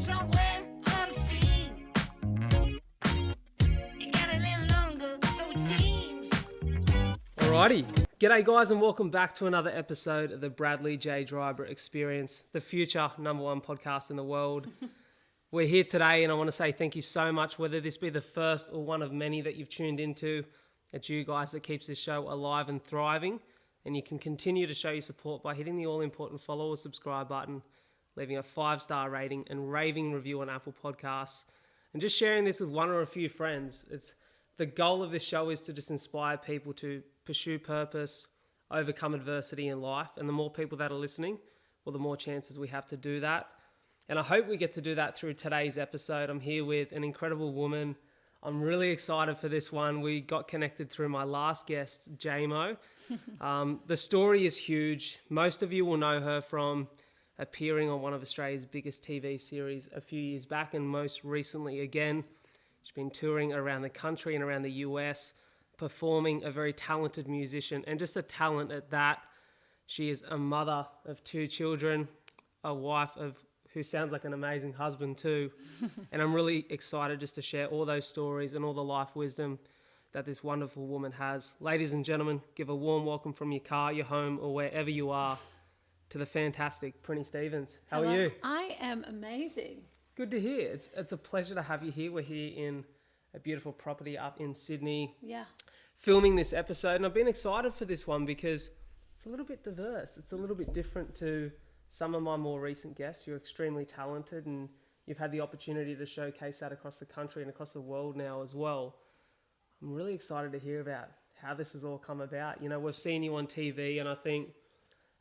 somewhere unseen. It got a little longer, so it seems. Alrighty. G'day guys and welcome back to another episode of the Bradley J. Driver Experience, the future #1 podcast in the world. We're here today and I want to say thank you so much, whether this be the first or one of many that you've tuned into. It's you guys that keeps this show alive and thriving, and you can continue to show your support by hitting the all-important follow or subscribe button, leaving a 5-star rating and raving review on Apple Podcasts, and just sharing this with one or a few friends. The goal of this show is to just inspire people to pursue purpose, overcome adversity in life, and the more people that are listening, well, the more chances we have to do that. And I hope we get to do that through today's episode. I'm here with an incredible woman. I'm really excited for this one. We got connected through my last guest, J-Mo. The story is huge. Most of you will know her from appearing on one of Australia's biggest TV series a few years back, and most recently again. She's been touring around the country and around the US, performing, a very talented musician, and just a talent at that. She is a mother of 2 children, a wife who sounds like an amazing husband too. And I'm really excited just to share all those stories and all the life wisdom that this wonderful woman has. Ladies and gentlemen, give a warm welcome from your car, your home, or wherever you are to the fantastic Prinnie Stevens. How are you? I am amazing. Good to hear. It's a pleasure to have you here. We're here in a beautiful property up in Sydney. Yeah. Filming this episode, and I've been excited for this one because it's a little bit diverse. It's a little bit different to some of my more recent guests. You're extremely talented and you've had the opportunity to showcase that across the country and across the world now as well. I'm really excited to hear about how this has all come about. You know, we've seen you on TV, and I think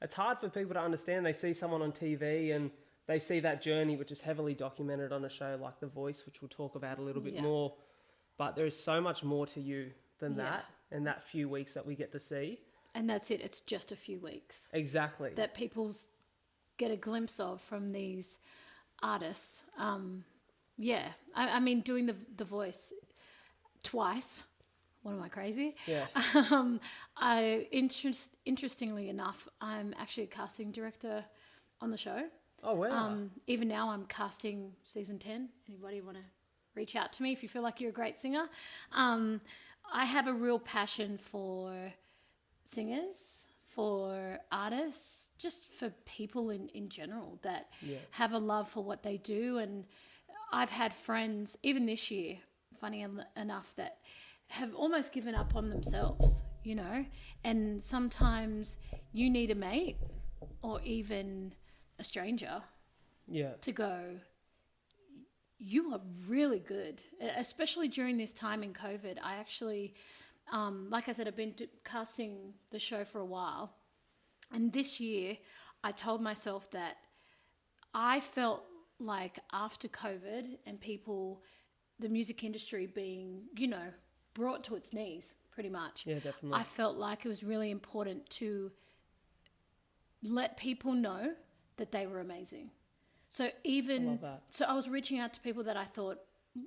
it's hard for people to understand. They see someone on TV and they see that journey, which is heavily documented on a show like The Voice, which we'll talk about a little bit more. But there is so much more to you than that, and that few weeks that we get to see. And that's it. It's just a few weeks. Exactly. That people get a glimpse of from these artists. I mean, doing the Voice twice. What am I, crazy? Yeah. Interestingly enough, I'm actually a casting director on the show. Oh, wow. Even now I'm casting season 10. Anybody want to reach out to me if you feel like you're a great singer? I have a real passion for singers, for artists, just for people in general that have a love for what they do. And I've had friends, even this year, funny enough, that have almost given up on themselves, you know, and sometimes you need a mate or even a stranger to go, you are really good, especially during this time in COVID. I actually, like I said, I've been casting the show for a while, and this year I told myself that I felt like after COVID and people, the music industry being, you know, brought to its knees pretty much. Yeah, definitely. I felt like it was really important to let people know that they were amazing. So I love that. so I was reaching out to people that I thought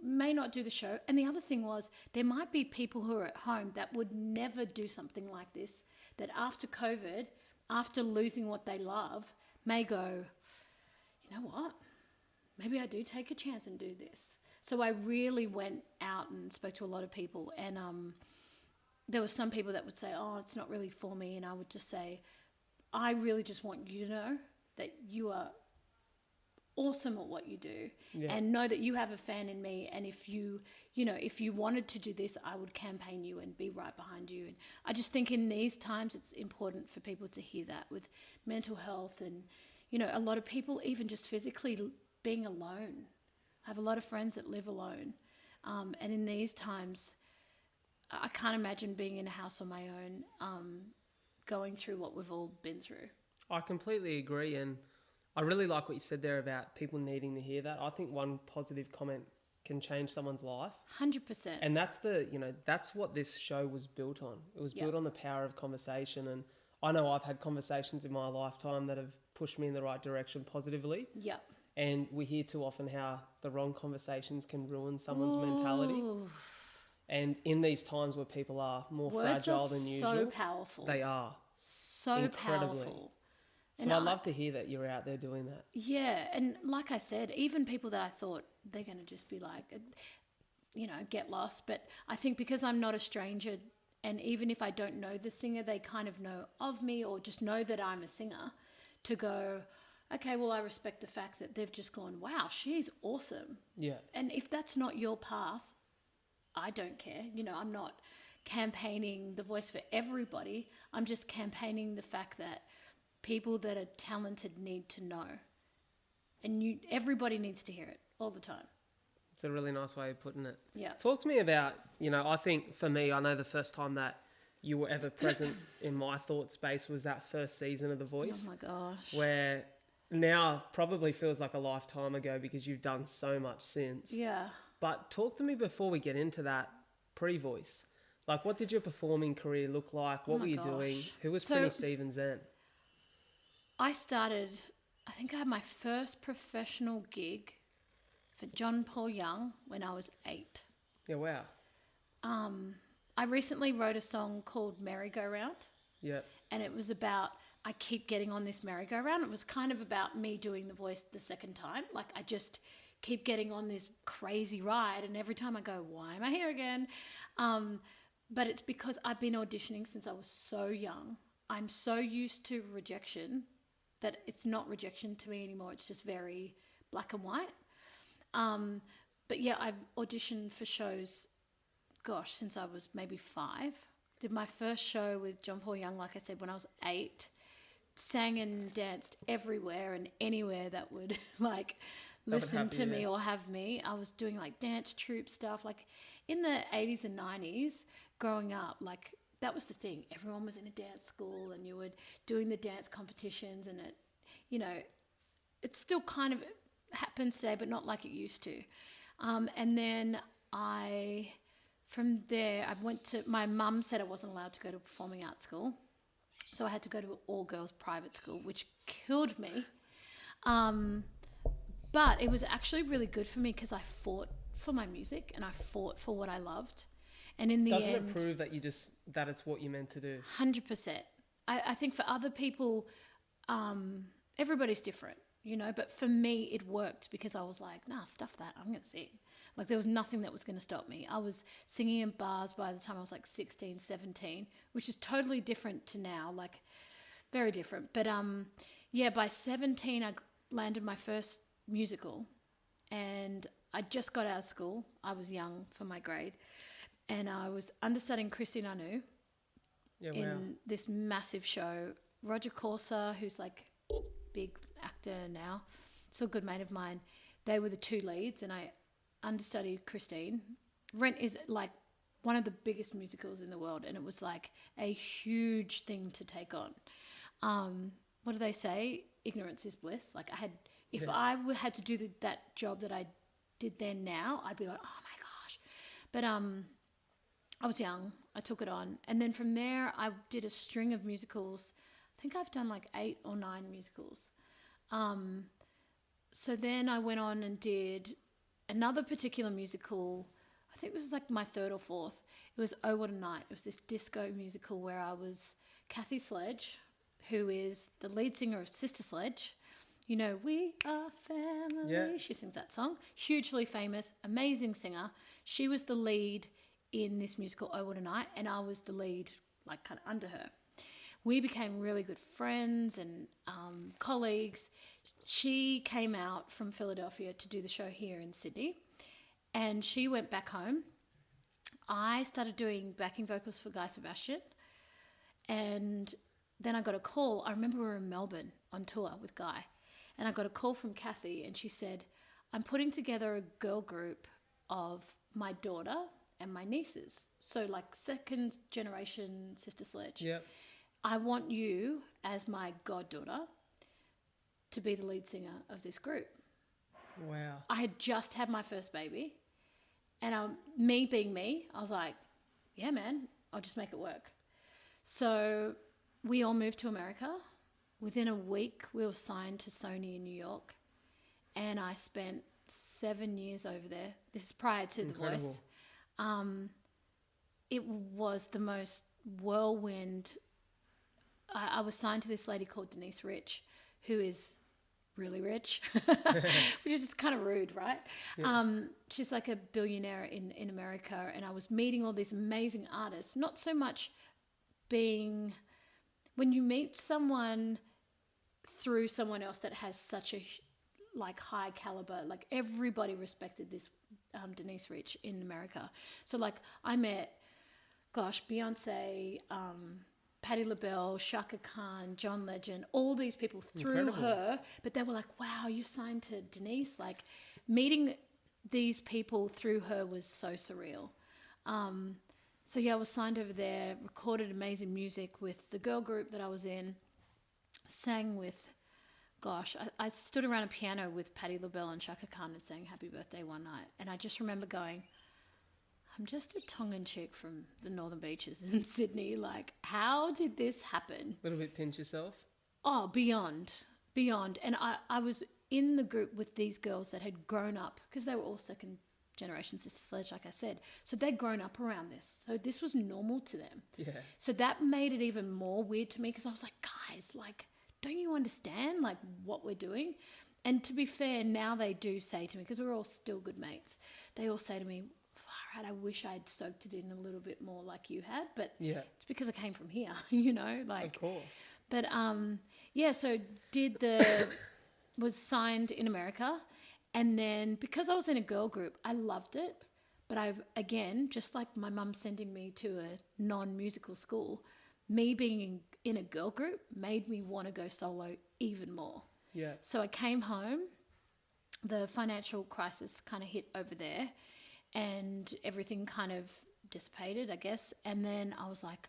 may not do the show. And the other thing was, there might be people who are at home that would never do something like this, that after COVID, after losing what they love, may go, you know what? Maybe I do take a chance and do this. So I really went out and spoke to a lot of people, and there were some people that would say, oh, it's not really for me. And I would just say, I really just want you to know that you are awesome at what you do, and know that you have a fan in me. And if you wanted to do this, I would campaign you and be right behind you. And I just think in these times, it's important for people to hear that with mental health and, you know, a lot of people even just physically being alone. I have a lot of friends that live alone. And in these times, I can't imagine being in a house on my own, going through what we've all been through. I completely agree, and I really like what you said there about people needing to hear that. I think one positive comment can change someone's life. 100%. And that's what this show was built on. It was built on the power of conversation, and I know I've had conversations in my lifetime that have pushed me in the right direction positively. Yep. And we hear too often how the wrong conversations can ruin someone's mentality. And in these times where people are more fragile than usual. Words are so powerful. They are. So Incredibly. powerful. So I'd love to hear that you're out there doing that. Yeah, and like I said, even people that I thought they're going to just be like, get lost. But I think because I'm not a stranger, and even if I don't know the singer, they kind of know of me or just know that I'm a singer, to go, okay, well, I respect the fact that they've just gone, wow, she's awesome. Yeah. And if that's not your path, I don't care. I'm not campaigning the voice for everybody. I'm just campaigning the fact that people that are talented need to know. And everybody needs to hear it all the time. It's a really nice way of putting it. Yeah. Talk to me about, I think for me, I know the first time that you were ever present in my thought space was that first season of The Voice. Oh my gosh. Where now probably feels like a lifetime ago because you've done so much since. Yeah. But talk to me before we get into that pre-voice. Like, what did your performing career look like? What were you doing? Who was Prinnie Stevens then? I think I had my first professional gig for John Paul Young when I was 8. Yeah, wow. I recently wrote a song called Merry-Go-Round. Yeah. And it was about, I keep getting on this merry-go-round. It was kind of about me doing the voice the second time. Like, I just keep getting on this crazy ride. And every time I go, why am I here again? But it's because I've been auditioning since I was so young. I'm so used to rejection that it's not rejection to me anymore. It's just very black and white. But yeah, I've auditioned for shows, since I was maybe 5. Did my first show with John Paul Young, like I said, when I was 8. Sang and danced everywhere and anywhere that would listen to me or have me. I was doing dance troupe stuff. In the 80s and 90s, growing up, that was the thing. Everyone was in a dance school and you were doing the dance competitions, and it still kind of happens today, but not like it used to. And then from there, my mum said I wasn't allowed to go to performing arts school. So I had to go to an all-girls private school, which killed me. But it was actually really good for me because I fought for my music and I fought for what I loved. And in the end... Doesn't it prove that that it's what you're meant to do? 100%. I think for other people, everybody's different, but for me it worked because I was like, nah, stuff that, I'm going to sing. There was nothing that was going to stop me. I was singing in bars by the time I was 16, 17, which is totally different to now, very different. But by 17, I landed my first musical, and I just got out of school. I was young for my grade, and I was understudying Christine Anu in this massive show. Roger Corser, who's big actor now, still a good mate of mine. They were the 2 leads, and I understudied Christine. Rent is one of the biggest musicals in the world, and it was a huge thing to take on. What do they say? Ignorance is bliss. If I had to do that job that I did then now, I'd be like, oh my gosh. But I was young. I took it on, and then from there I did a string of musicals. I think I've done 8 or 9 musicals. So then I went on and did another particular musical. I think it was my 3rd or 4th. It was Oh What a Night. It was this disco musical where I was Kathy Sledge, who is the lead singer of Sister Sledge. We are family. Yeah. She sings that song. Hugely famous, amazing singer. She was the lead in this musical Oh What a Night, and I was the lead, kind of under her. We became really good friends and colleagues. She came out from Philadelphia to do the show here in Sydney, and she went back home. I started doing backing vocals for Guy Sebastian, and then I got a call. I remember we were in Melbourne on tour with Guy, and I got a call from Kathy, and she said, I'm putting together a girl group of my daughter and my nieces. So 2nd generation Sister Sledge. Yep. I want you as my goddaughter to be the lead singer of this group. Wow. I had just had my first baby, and me being me, I was like, yeah, man, I'll just make it work. So we all moved to America. Within a week, we were signed to Sony in New York, and I spent 7 years over there. This is prior to The Voice. It was the most whirlwind. I was signed to this lady called Denise Rich, who is really rich, which is kind of rude, right? She's like a billionaire in America, and I was meeting all these amazing artists. Not so much being, when you meet someone through someone else that has such a like high caliber, like everybody respected this Denise Rich in America. So like I met, gosh, Beyonce, Patti LaBelle, Shaka Khan, John Legend, all these people through her, but they were like, wow, you signed to Denise. Like meeting these people through her was so surreal. So yeah, I was signed over there, recorded amazing music with the girl group that I was in, sang with, gosh, I stood around a piano with Patti LaBelle and Shaka Khan and sang Happy Birthday one night. And I just remember going, I'm just a Tongan chick from the Northern Beaches in Sydney. Like, how did this happen? A little bit pinch yourself. Oh, beyond. And I was in the group with these girls that had grown up, because they were all second generation Sister Sledge, like I said. So they'd grown up around this. So this was normal to them. Yeah. So that made it even more weird to me, because I was like, guys, like, don't you understand, like, what we're doing? And to be fair, now they do say to me, because we're all still good mates, they all say to me, far out, I wish I'd soaked it in a little bit more like you had. But it's because I came from here, you know, like. Of course. But, yeah, so was signed in America. And then because I was in a girl group, I loved it. But again, just like my mum sending me to a non-musical school, me being in a girl group made me want to go solo even more. Yeah. So I came home, the financial crisis kind of hit over there, and everything kind of dissipated, I guess. And then I was like,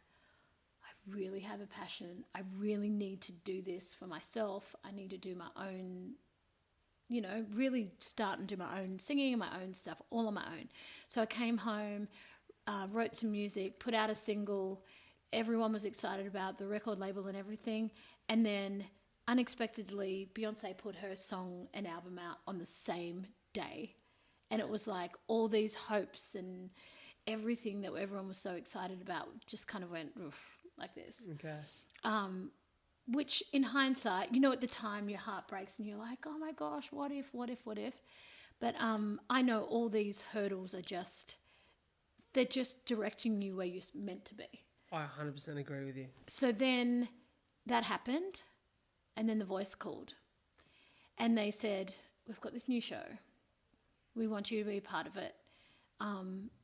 I really have a passion. I really need to do this for myself. I need to do my own, you know, really start and do my own singing and my own stuff all on my own. So I came home, wrote some music, put out a single. Everyone was excited about the record label and everything. And then unexpectedly, Beyonce put her song and album out on the same day. And it was like all these hopes and everything that everyone was so excited about just kind of went like this. Okay. Which in hindsight, you know, at the time your heart breaks and you're like, oh my gosh, what if? But I know all these hurdles are they're just directing you where you're meant to be. I 100% agree with you. So then that happened, and then The Voice called. And they said, we've got this new show. We want you to be a part of it.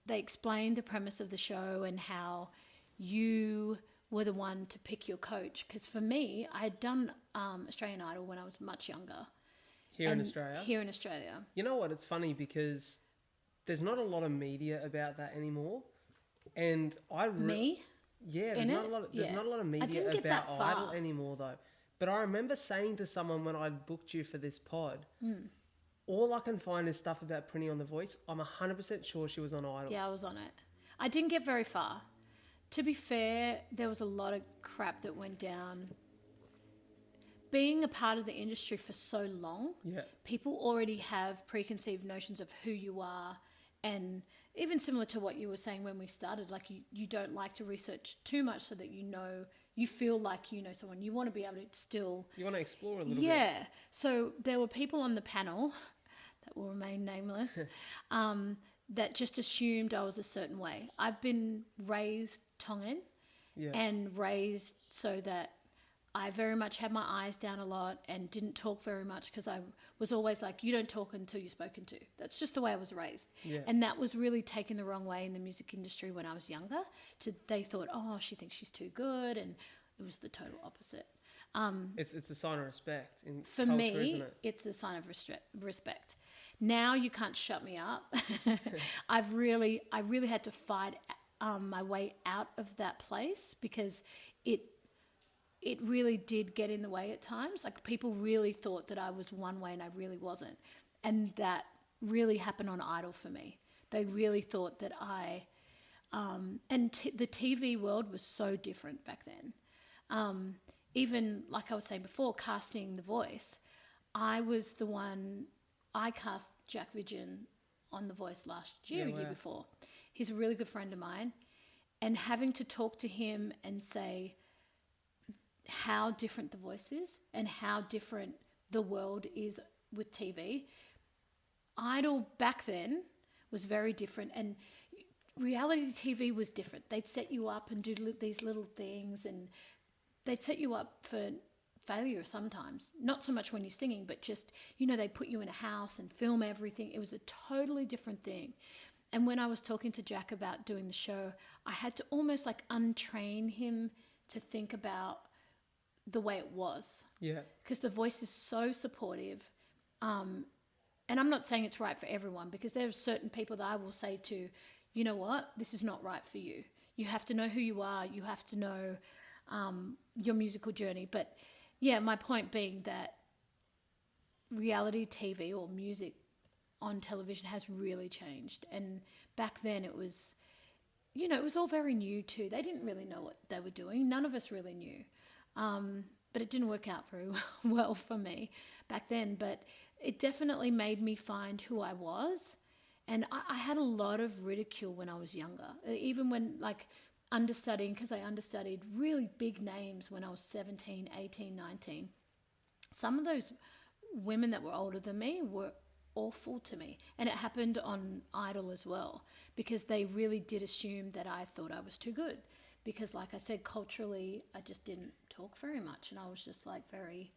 They explained the premise of the show and how you were the one to pick your coach. Because for me, I had done Australian Idol when I was much younger. Here in Australia? Here in Australia. You know what? It's funny because there's not a lot of media about that anymore. And Me? Yeah, there's not a lot of media about Idol anymore though. But I remember saying to someone when I booked you for this pod, all I can find is stuff about Prinnie on The Voice. I'm 100% sure she was on Idol. Yeah, I was on it. I didn't get very far. To be fair, there was a lot of crap that went down. Being a part of the industry for so long, people already have preconceived notions of who you are. And even similar to what you were saying when we started, like you don't like to research too much so that you feel like you know someone. You want to be able to still... You want to explore a little bit. Yeah. So there were people on the panel that will remain nameless that just assumed I was a certain way. I've been raised Tongan and raised so that I very much had my eyes down a lot and didn't talk very much because I was always like, you don't talk until you're spoken to. That's just the way I was raised. Yeah. And that was really taken the wrong way in the music industry when I was younger. They thought, oh, she thinks she's too good. And it was the total opposite. It's a sign of respect in for culture, me, isn't it? It's a sign of respect. Now you can't shut me up. I really had to fight my way out of that place because it really did get in the way at times. Like people really thought that I was one way and I really wasn't. And that really happened on Idol for me. They really thought that the TV world was so different back then. Even like I was saying before, casting The Voice, I cast Jack Vidgen on The Voice last year, year before. He's a really good friend of mine. And having to talk to him and say, how different the voice is and how different the world is with TV. Idol back then was very different, and reality TV was different. They'd set you up and do these little things, and they'd set you up for failure sometimes. Not so much when you're singing, but just, they put you in a house and film everything. It was a totally different thing. And when I was talking to Jack about doing the show, I had to almost like untrain him to think about the way it was. Yeah. Because the voice is so supportive. And I'm not saying it's right for everyone, because there are certain people that I will say to, you know what, this is not right for you. You have to know who you are. You have to know your musical journey. But yeah, my point being that reality TV or music on television has really changed. And back then it was, it was all very new too. They didn't really know what they were doing. None of us really knew. But it didn't work out very well for me back then. But it definitely made me find who I was. And I had a lot of ridicule when I was younger, even when understudying, because I understudied really big names when I was 17, 18, 19. Some of those women that were older than me were awful to me. And it happened on Idol as well, because they really did assume that I thought I was too good. Because like I said, culturally, I just didn't talk very much. And I was just very,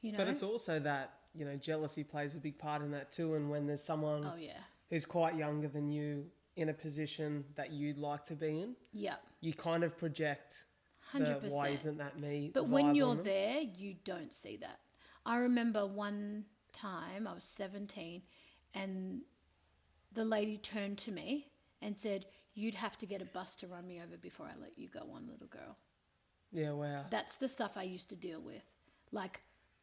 But it's also that, jealousy plays a big part in that too. And when there's someone who's quite younger than you in a position that you'd like to be in, you kind of project 100%. the why isn't that me But vibe when you're on them. there, you don't see that. I remember one time I was 17 and the lady turned to me and said, "You'd have to get a bus to run me over before I let you go on, little girl." Yeah, wow. That's the stuff I used to deal with,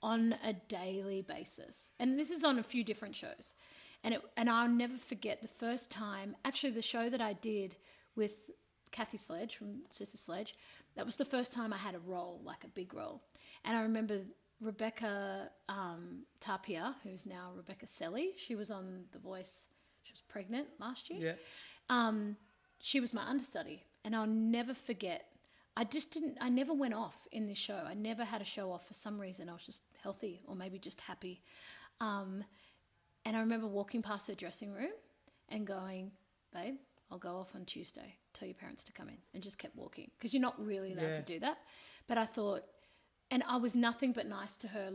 on a daily basis. And this is on a few different shows. And I'll never forget the first time, actually the show that I did with Kathy Sledge from Sister Sledge, that was the first time I had a role, a big role. And I remember Rebecca Tapia, who's now Rebecca Selly, she was on The Voice, she was pregnant last year. Yeah. She was my understudy, and I'll never forget, I never went off in this show. I never had a show off for some reason. I was just healthy or maybe just happy. And I remember walking past her dressing room and going, "Babe, I'll go off on Tuesday. Tell your parents to come in," and just kept walking, because you're not really allowed to do that. But I thought, and I was nothing but nice to her.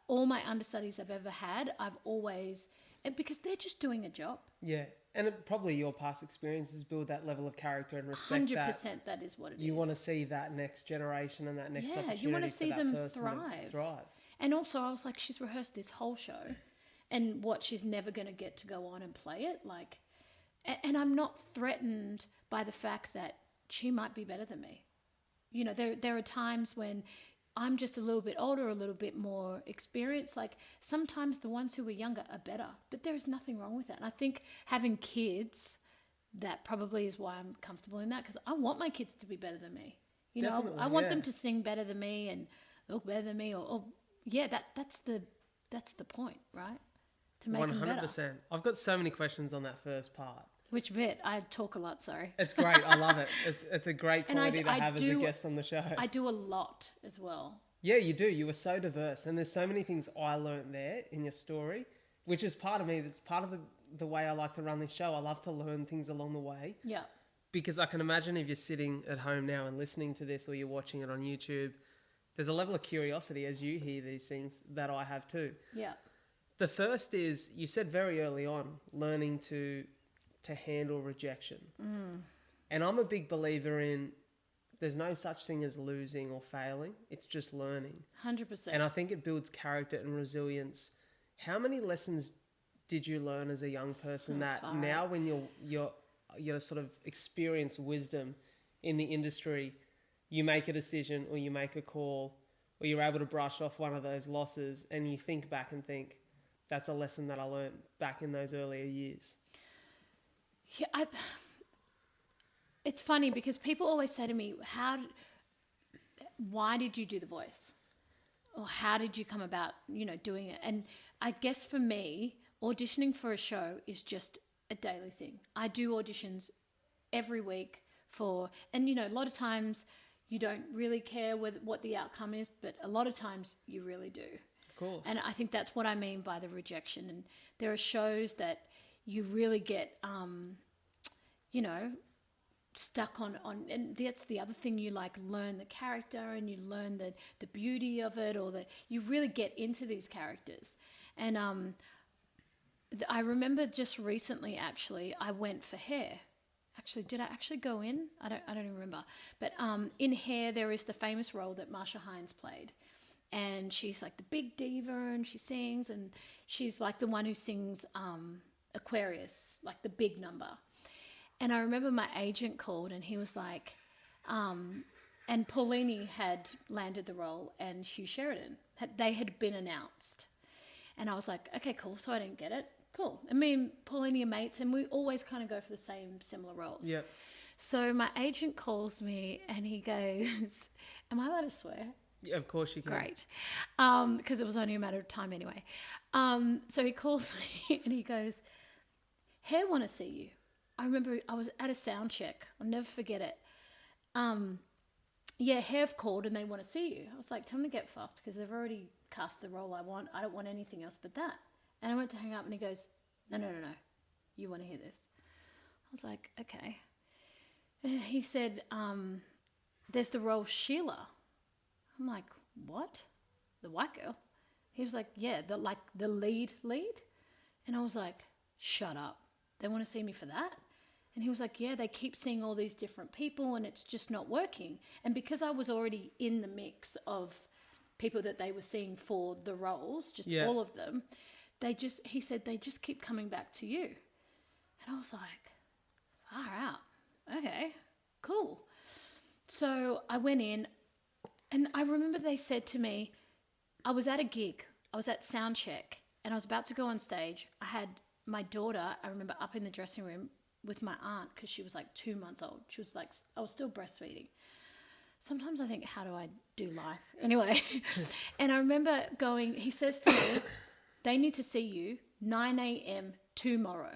All my understudies I've ever had, I've always, because they're just doing a job. Yeah. And probably your past experiences build that level of character and respect. 100% that is what it is. You want to see that next generation and that next opportunity you want to see for that them person to thrive. And also I was like, she's rehearsed this whole show, and she's never going to get to go on and play it. And I'm not threatened by the fact that she might be better than me. There are times when I'm just a little bit older, a little bit more experienced. Sometimes the ones who are younger are better, but there is nothing wrong with that. And I think having kids, that probably is why I'm comfortable in that, because I want my kids to be better than me. I want them to sing better than me and look better than me, that's the point, right? To make them better. 100%. I've got so many questions on that first part. Which bit? I talk a lot, sorry. It's great. I love it. It's a great quality to have as a guest on the show. I do a lot as well. Yeah, you do. You were so diverse. And there's so many things I learned there in your story, which is part of me. That's part of the way I like to run this show. I love to learn things along the way. Yeah. Because I can imagine if you're sitting at home now and listening to this, or you're watching it on YouTube, there's a level of curiosity as you hear these things that I have too. Yeah. The first is, you said very early on, learning to handle rejection. And I'm a big believer in, there's no such thing as losing or failing. It's just learning. 100%. And I think it builds character and resilience. How many lessons did you learn as a young person now when you're sort of experience wisdom in the industry, you make a decision or you make a call, or you're able to brush off one of those losses and you think back and think, that's a lesson that I learned back in those earlier years? Yeah, it's funny because people always say to me, why did you do The Voice? Or how did you come about, doing it? And I guess for me, auditioning for a show is just a daily thing. I do auditions every week and a lot of times, you don't really care what the outcome is, but a lot of times you really do. Of course. And I think that's what I mean by the rejection. And there are shows that you really get, you know, stuck on, and that's the other thing, you like learn the character and you learn the beauty of it, or that you really get into these characters. And I remember just recently, actually, I went for Hair. Actually, did I actually go in? I don't even remember. But in Hair, there is the famous role that Marsha Hines played. And she's like the big diva, and she sings, and she's like the one who sings Aquarius, like the big number. And I remember my agent called, and he was like, and Paulini had landed the role, and Hugh Sheridan, they had been announced. And I was like, okay, cool. So I didn't get it. Cool. And me and Paulini are mates, and we always kind of go for the same similar roles. Yep. So my agent calls me, and he goes, am I allowed to swear? Yeah, of course you can. Great. Because it was only a matter of time anyway. So he calls me, and he goes, Hair want to see you. I remember I was at a sound check. I'll never forget it. Yeah, Hair have called, and they want to see you. I was like, tell them to get fucked, because they've already cast the role I want. I don't want anything else but that. And I went to hang up, and he goes, no. You want to hear this? I was like, okay. He said, there's the role Sheila. I'm like, what? The white girl? He was like, yeah, the lead. And I was like, shut up. They want to see me for that? And he was like, yeah, they keep seeing all these different people, and it's just not working. And because I was already in the mix of people that they were seeing for the roles, just all of them, he said, they just keep coming back to you. And I was like, far out. Okay, cool. So I went in, and I remember they said to me, I was at a gig, I was at sound check, and I was about to go on stage. I had my daughter, I remember, up in the dressing room with my aunt, because she was like 2 months old. She was like, I was still breastfeeding. Sometimes I think, how do I do life? Anyway, and I remember going, he says to me, they need to see you 9 a.m. tomorrow.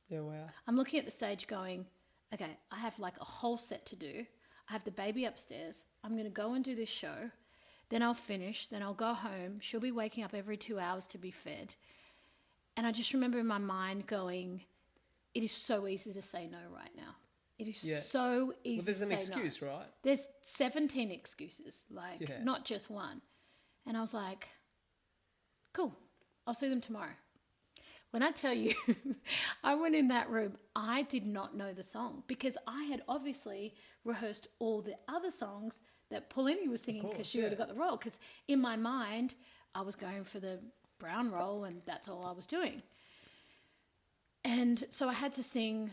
Yeah, wow. I'm looking at the stage going, okay, I have like a whole set to do. I have the baby upstairs. I'm going to go and do this show. Then I'll finish. Then I'll go home. She'll be waking up every 2 hours to be fed. And I just remember in my mind going, it is so easy to say no right now. It is so easy to say no. Well, there's an excuse, right? There's 17 excuses, not just one. And I was like, cool, I'll see them tomorrow. When I tell you, I went in that room, I did not know the song, because I had obviously rehearsed all the other songs that Paulini was singing, because she already got the role. Because in my mind, I was going for the brown role, and that's all I was doing. And so I had to sing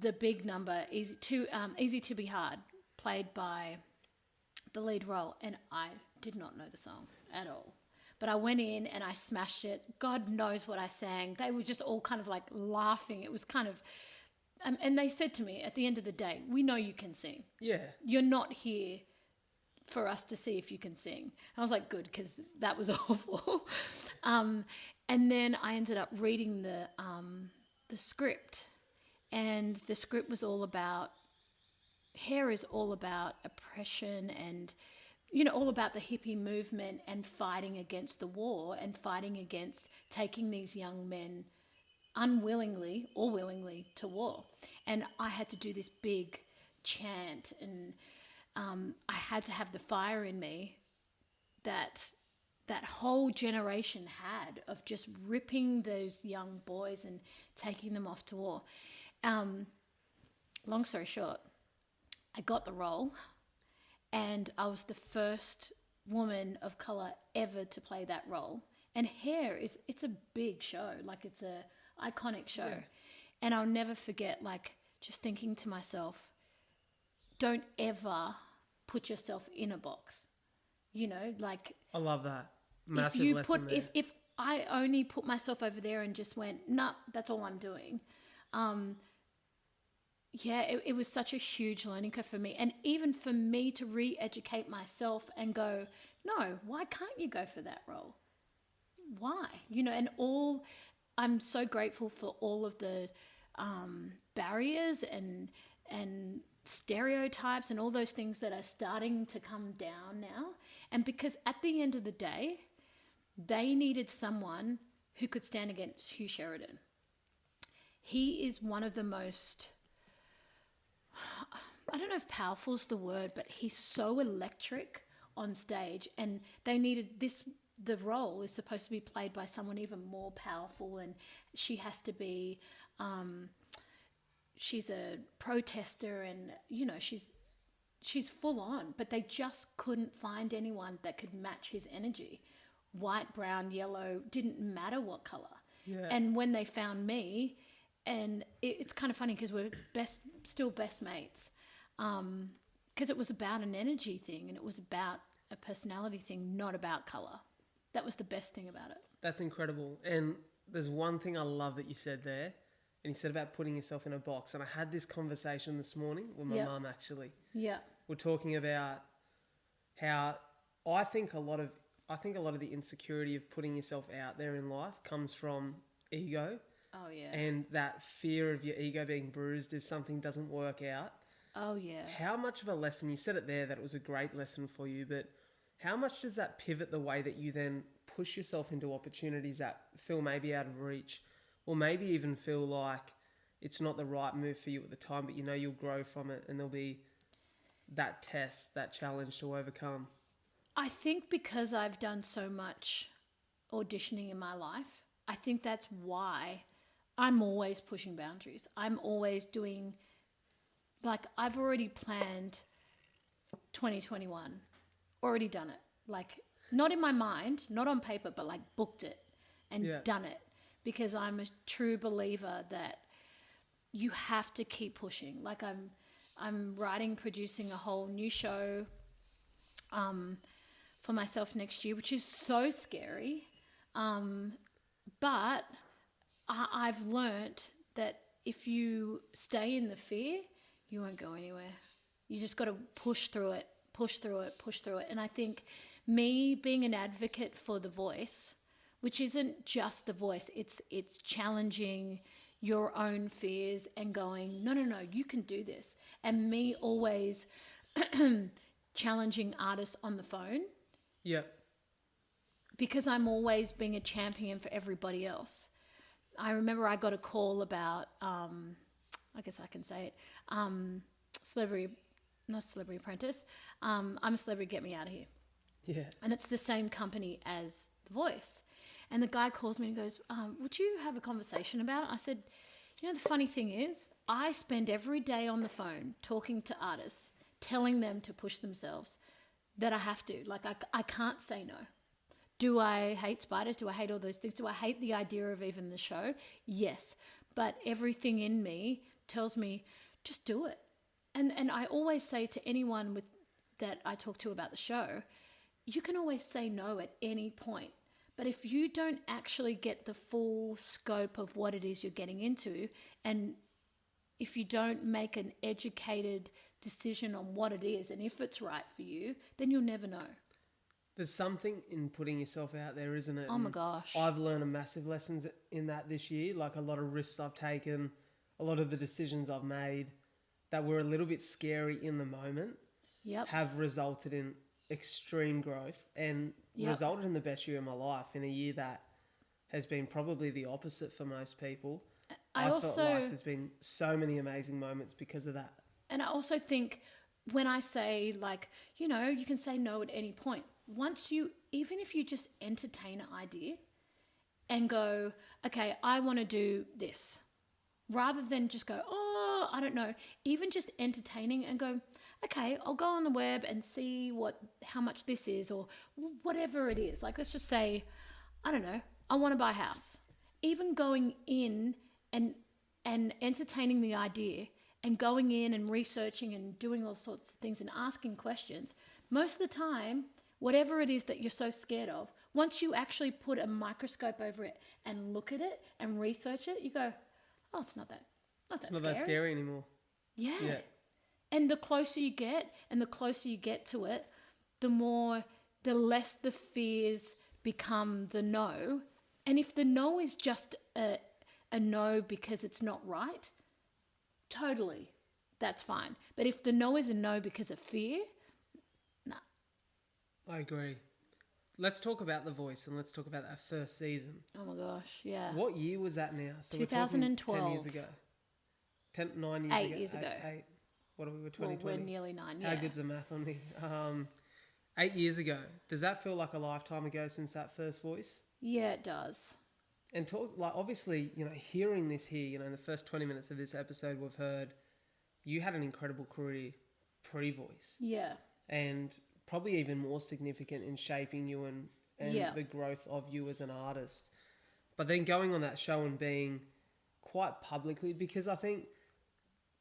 the big number, Easy to Be Hard, played by the lead role, and I did not know the song at all. But I went in and I smashed it. God knows what I sang. They were just all kind of like laughing. It was kind of, and they said to me at the end of the day, we know you can sing. Yeah. You're not here for us to see if you can sing. And I was like, good, because that was awful. And then I ended up reading the script, and the script was all about, Hair is all about oppression and, all about the hippie movement and fighting against the war and fighting against taking these young men unwillingly or willingly to war. And I had to do this big chant, and I had to have the fire in me that whole generation had, of just ripping those young boys and taking them off to war. Long story short, I got the role, and I was the first woman of colour ever to play that role. And Hair it's a big show, like it's a iconic show. Yeah. And I'll never forget, like, just thinking to myself, don't ever put yourself in a box. Like, I love that. Massive if you lesson there. If I only put myself over there and just went, nah, that's all I'm doing. It was such a huge learning curve for me. And even for me to re-educate myself and go, no, why can't you go for that role? Why? And I'm so grateful for all of the barriers and stereotypes and all those things that are starting to come down now. And because at the end of the day, they needed someone who could stand against Hugh Sheridan. He is one of the most, I don't know if powerful is the word, but he's so electric on stage, and they needed this. The role is supposed to be played by someone even more powerful, and she has to be, she's a protester, and she's full on, but they just couldn't find anyone that could match his energy. White, brown, yellow, didn't matter what color. Yeah. And when they found me, and it's kind of funny because we're still best mates, because it was about an energy thing, and it was about a personality thing, not about color. That was the best thing about it. That's incredible. And there's one thing I love that you said there, and you said about putting yourself in a box. And I had this conversation this morning with my mum, actually. Yeah. We're talking about how I think a lot of the insecurity of putting yourself out there in life comes from ego. Oh, yeah. And that fear of your ego being bruised if something doesn't work out. Oh, yeah. How much of a lesson, you said it there that it was a great lesson for you, but how much does that pivot the way that you then push yourself into opportunities that feel maybe out of reach, or maybe even feel like it's not the right move for you at the time, but you'll grow from it and there'll be that test, that challenge to overcome? I think because I've done so much auditioning in my life, I think that's why I'm always pushing boundaries. I'm always doing, like, I've already planned 2021, already done it. Like, not in my mind, not on paper, but like booked it and done it, because I'm a true believer that you have to keep pushing. Like, I'm writing, producing a whole new show for myself next year, which is so scary. But I've learnt that if you stay in the fear, you won't go anywhere. You just got to push through it. And I think me being an advocate for the voice, which isn't just the voice, it's challenging your own fears and going, no, you can do this. And me always challenging artists on the phone. Yep. Because I'm always being a champion for everybody else. I remember I got a call about, I guess I can say it, not Celebrity Apprentice. I'm a Celebrity, Get Me Out of Here. Yeah. And it's the same company as The Voice. And the guy calls me and goes, would you have a conversation about it? I said, the funny thing is, I spend every day on the phone talking to artists, telling them to push themselves, that I have to. Like, I can't say no. Do I hate spiders? Do I hate all those things? Do I hate the idea of even the show? Yes. But everything in me tells me, just do it. And I always say to anyone that I talk to about the show, you can always say no at any point. But if you don't actually get the full scope of what it is you're getting into, and if you don't make an educated decision on what it is and if it's right for you, then you'll never know. There's something in putting yourself out there, isn't it? Oh my gosh. I've learned a massive lessons in that this year. Like, a lot of risks I've taken, a lot of the decisions I've made that were a little bit scary in the moment have resulted in extreme growth and resulted in the best year of my life, in a year that has been probably the opposite for most people. I felt like there's been so many amazing moments because of that. And I also think when I say, like, you can say no at any point. Even if you just entertain an idea and go, okay, I want to do this, rather than just go, oh, I don't know, even just entertaining and go, okay, I'll go on the web and see how much this is, or whatever it is. Like, let's just say, I don't know, I want to buy a house. Even going in and entertaining the idea and going in and researching and doing all sorts of things and asking questions, most of the time, whatever it is that you're so scared of, once you actually put a microscope over it and look at it and research it, you go, oh, it's not that scary anymore. Yeah. And the closer you get to it, the less the fears become the no. And if the no is just a no because it's not right, totally. that's fine. But if the no is a no because of fear, nah. I agree. Let's talk about The Voice and let's talk about that first season. Oh my gosh, yeah. What year was that now? So we're talking 2012. 10 years ago. 9 years 8 ago. years ago. Eight. What are we, Well, 2020? we're nearly 9, yeah. How good's the math on me? 8 years ago. Does that feel like a lifetime ago since that first voice? Yeah, it does. And obviously, hearing this here, in the first 20 minutes of this episode, we've heard you had an incredible career pre-voice. Yeah. And probably even more significant in shaping you and the growth of you as an artist. But then going on that show and being quite publicly, because I think,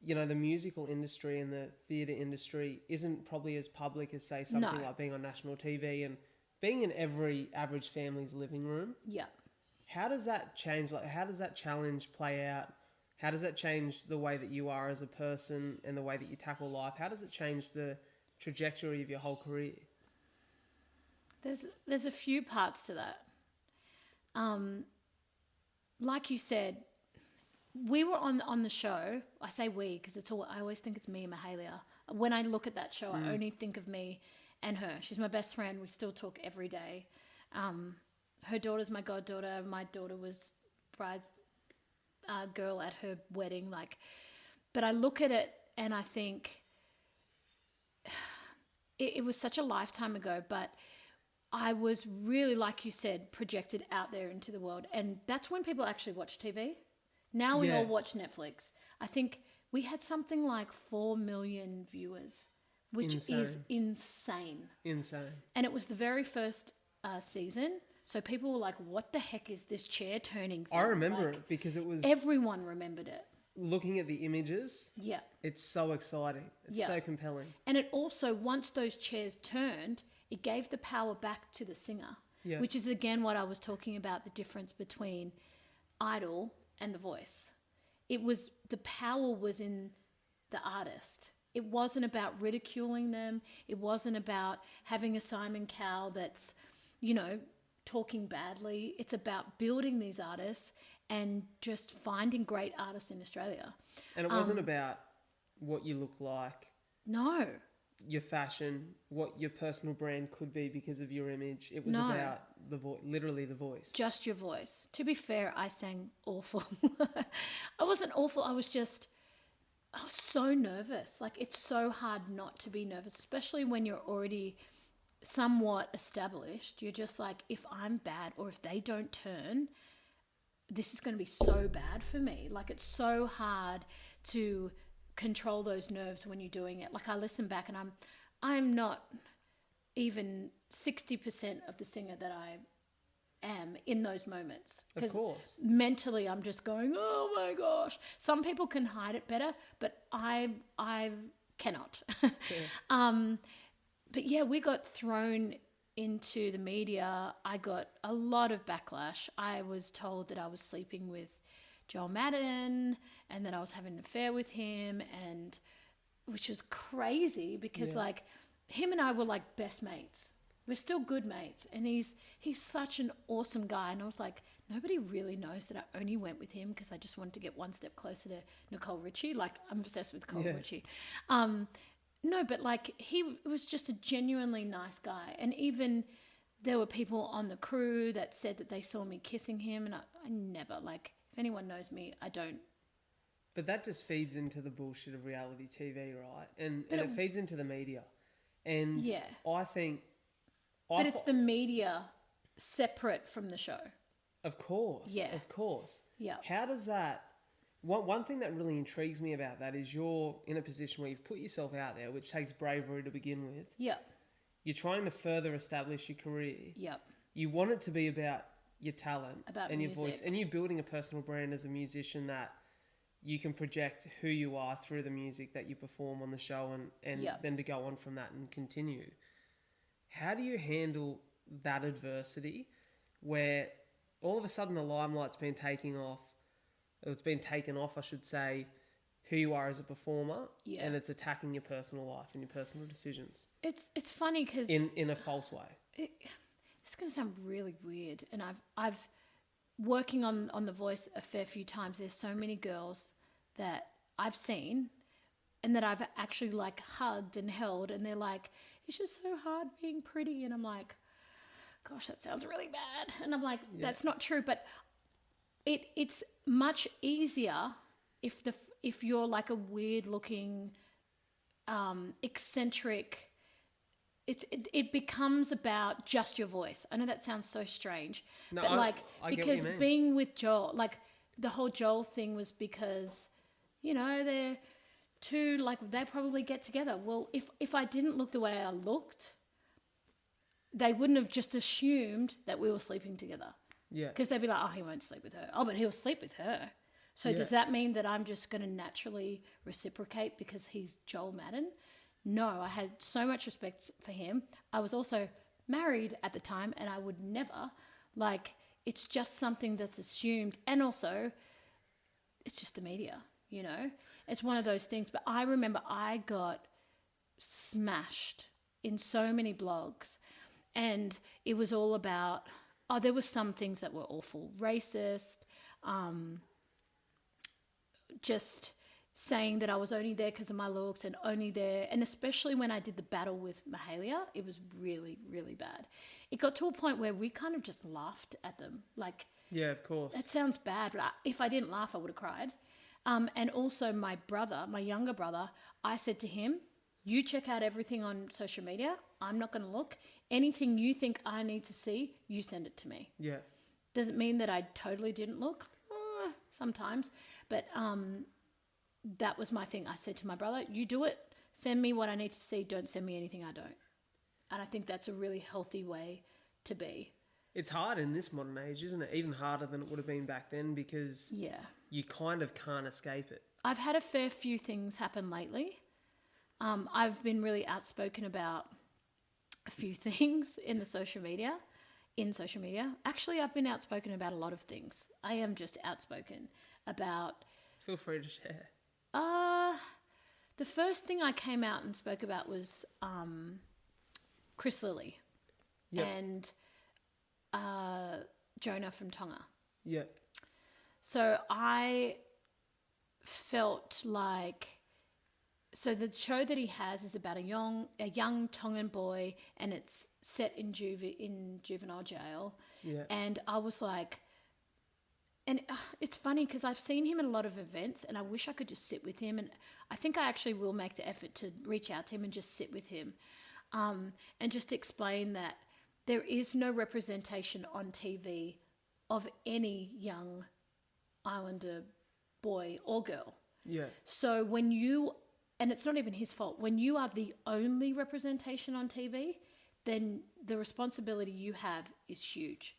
the musical industry and the theatre industry isn't probably as public as, say, something like being on national TV and being in every average family's living room. Yeah. How does that change? How does that challenge play out? How does that change the way that you are as a person and the way that you tackle life? How does it change the trajectory of your whole career? There's a few parts to that. Like you said, we were on the show. I say we because I always think it's me and Mahalia. When I look at that show, I only think of me and her. She's my best friend. We still talk every day. Her daughter's my goddaughter. My daughter was bride's girl at her wedding. But I look at it and I think it was such a lifetime ago, but I was really, like you said, projected out there into the world. And that's when people actually watch TV. Now we all watch Netflix. I think we had something like 4 million viewers, which is insane. Insane. And it was the very first season. So people were like, what the heck is this chair turning thing? I remember it because it was... Everyone remembered it. Looking at the images, yeah, it's so exciting. It's so compelling. And it also, once those chairs turned, it gave the power back to the singer, which is, again, what I was talking about, the difference between Idol and The Voice. The power was in the artist. It wasn't about ridiculing them. It wasn't about having a Simon Cowell that's, talking badly. It's about building these artists and just finding great artists in Australia. And it wasn't about what you look like. No. Your fashion, what your personal brand could be because of your image. It was about literally the voice. Just your voice. To be fair, I sang awful. I wasn't awful. I was so nervous. It's so hard not to be nervous, especially when you're already somewhat established. You're just like, if I'm bad or if they don't turn, this is going to be so bad for me. It's so hard to control those nerves when you're doing it. I listen back and I'm not even 60% of the singer that I am in those moments. Of course. Mentally I'm just going, oh my gosh. Some people can hide it better, but I cannot. But yeah, we got thrown into the media. I got a lot of backlash. I was told that I was sleeping with Joel Madden and that I was having an affair with him, and which was crazy because him and I were like best mates. We're still good mates, and he's such an awesome guy. And I was like, nobody really knows that I only went with him because I just wanted to get one step closer to Nicole Richie. I'm obsessed with Nicole Richie. No, but he was just a genuinely nice guy. And even there were people on the crew that said that they saw me kissing him, and I never, if anyone knows me, I don't. But that just feeds into the bullshit of reality TV, right? And it feeds into the media. And I think... But it's the media separate from the show. Of course. Yeah. Of course. Yeah. How does that... One thing that really intrigues me about that is you're in a position where you've put yourself out there, which takes bravery to begin with. Yeah. You're trying to further establish your career. Yeah. You want it to be about your talent and music. your voice. And you're building a personal brand as a musician that you can project who you are through the music that you perform on the show and then to go on from that and continue. How do you handle that adversity where all of a sudden the limelight's been taken off, I should say, who you are as a performer, and it's attacking your personal life and your personal decisions? It's funny because... In a false way. It's going to sound really weird, and I've working on The Voice a fair few times. There's so many girls that I've seen and that I've actually like hugged and held, and they're like, it's just so hard being pretty. And I'm like, gosh, that sounds really bad. And I'm like, that's not true. But it's much easier if you're like a weird looking, eccentric. It becomes about just your voice. I know that sounds so strange, No, but like I get what because you mean. being with Joel, like the whole Joel thing was because, they're two, like they probably get together. Well, if I didn't look the way I looked, they wouldn't have just assumed that we were sleeping together. Yeah. Because they'd be like, oh, he won't sleep with her. Oh, but he'll sleep with her. So Yeah. does that mean that I'm just going to naturally reciprocate because he's Joel Madden? No, I had so much respect for him. I was also married at the time, and I would never, like, it's just something that's assumed. And also, it's just the media, It's one of those things. But I remember I got smashed in so many blogs, and it was all about, there were some things that were awful, racist, just saying that I was only there because of my looks and only there. And especially when I did the battle with Mahalia, it was really, really bad. It got to a point where we kind of just laughed at them. Like, Yeah, of course. that sounds bad, but if I didn't laugh, I would have cried. And also my brother, my younger brother, I said to him, you check out everything on social media. I'm not going to look. Anything you think I need to see, you send it to me. Yeah. Doesn't mean that I totally didn't look. Sometimes. But that was my thing. I said to my brother, you do it. Send me what I need to see. Don't send me anything I don't. And I think that's a really healthy way to be. It's hard in this modern age, isn't it? Even harder than it would have been back then because you kind of can't escape it. I've had a fair few things happen lately. I've been really outspoken about a few things in social media. Actually, I've been outspoken about a lot of things. I am just outspoken about... Feel free to share. The first thing I came out and spoke about was Chris Lilly and Jonah from Tonga. Yeah. So I felt like... So the show that he has is about a young Tongan boy, and it's set in juvenile jail. Yeah. And I was like... And it's funny because I've seen him at a lot of events, and I wish I could just sit with him. And I think I actually will make the effort to reach out to him and just sit with him, and just explain that there is no representation on TV of any young Islander boy or girl. Yeah. So and it's not even his fault, when you are the only representation on TV, then the responsibility you have is huge.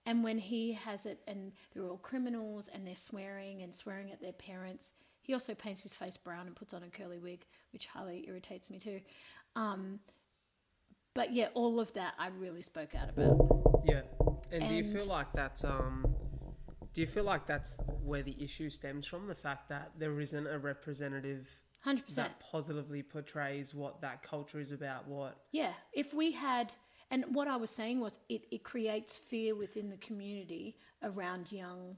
And when he has it and they're all criminals and they're swearing at their parents, he also paints his face brown and puts on a curly wig, which highly irritates me too. But yeah, all of that I really spoke out about. Yeah. And do you feel like that's where the issue stems from? The fact that there isn't a representative 100%. that positively portrays what that culture is about, Yeah, if we had... And what I was saying was it creates fear within the community around young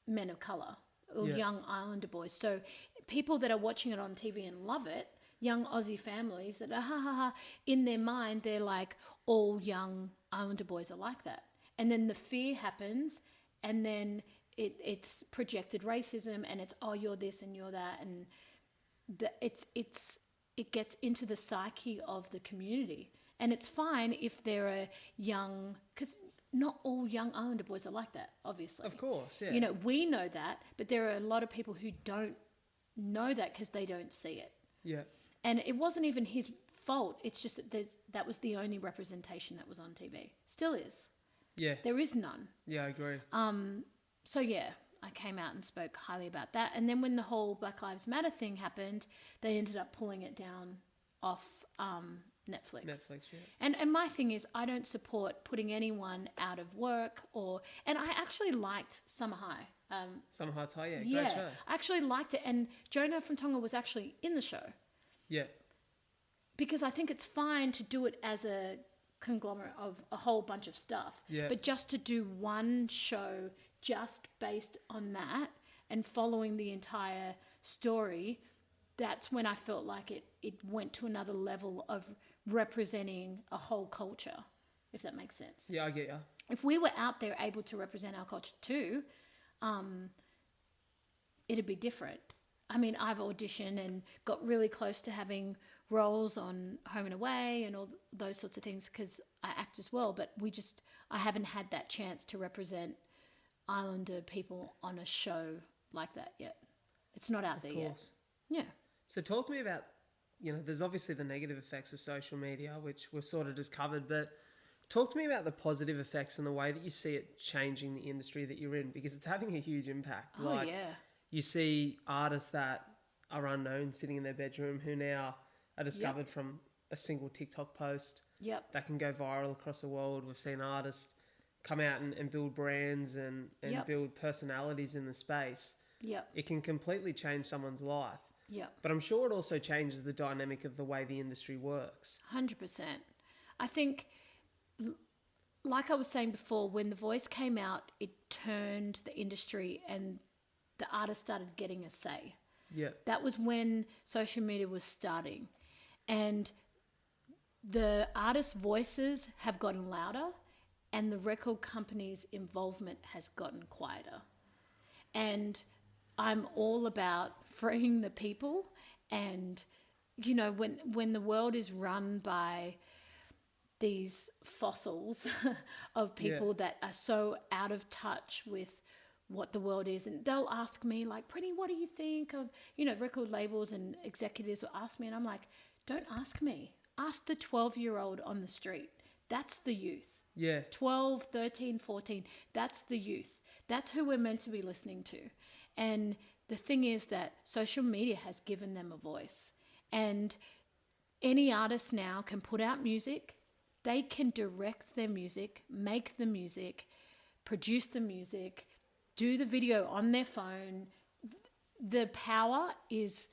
men of colour or young Islander boys. So people that are watching it on TV and love it, young Aussie families that are in their mind, they're like, all young Islander boys are like that. And then the fear happens, and then it's projected racism, and it's, oh, you're this and you're that. And it gets into the psyche of the community. And it's fine if they're a young... Because not all young Islander boys are like that, obviously. Of course, yeah. We know that, but there are a lot of people who don't know that because they don't see it. Yeah. And it wasn't even his fault. It's just that that was the only representation that was on TV. Still is. Yeah. There is none. Yeah, I agree. So, yeah, I came out and spoke highly about that. And then when the whole Black Lives Matter thing happened, they ended up pulling it down off... Netflix, yeah. And my thing is, I don't support putting anyone out of work and I actually liked Summer High. Summer High Thai, great show. I actually liked it, and Jonah from Tonga was actually in the show. Yeah. Because I think it's fine to do it as a conglomerate of a whole bunch of stuff. Yeah. But just to do one show just based on that and following the entire story, that's when I felt like it went to another level of representing a whole culture, if that makes sense. Yeah, I get you. If we were out there able to represent our culture too, it'd be different. I mean, I've auditioned and got really close to having roles on Home and Away and all those sorts of things because I act as well. But I haven't had that chance to represent Islander people on a show like that yet. It's not out there yet. Yeah. So talk to me about, there's obviously the negative effects of social media, which we've sort of just covered, but talk to me about the positive effects and the way that you see it changing the industry that you're in, because it's having a huge impact. Oh, yeah. You see artists that are unknown sitting in their bedroom who now are discovered from a single TikTok post that can go viral across the world. We've seen artists come out and build brands and build personalities in the space. It can completely change someone's life. But I'm sure it also changes the dynamic of the way the industry works. 100%. I think, like I was saying before, when The Voice came out, it turned the industry and the artists started getting a say. That was when social media was starting. And the artists' voices have gotten louder and the record company's involvement has gotten quieter. And I'm all about freeing the people. And, when the world is run by these fossils of people that are so out of touch with what the world is, and they'll ask me like, Prinnie, what do you think of, record labels, and executives will ask me, and I'm like, don't ask me. Ask the 12-year-old on the street. That's the youth. 12, 13, 14. That's the youth. That's who we're meant to be listening to. And the thing is that social media has given them a voice. And any artist now can put out music. They can direct their music, make the music, produce the music, do the video on their phone. The power is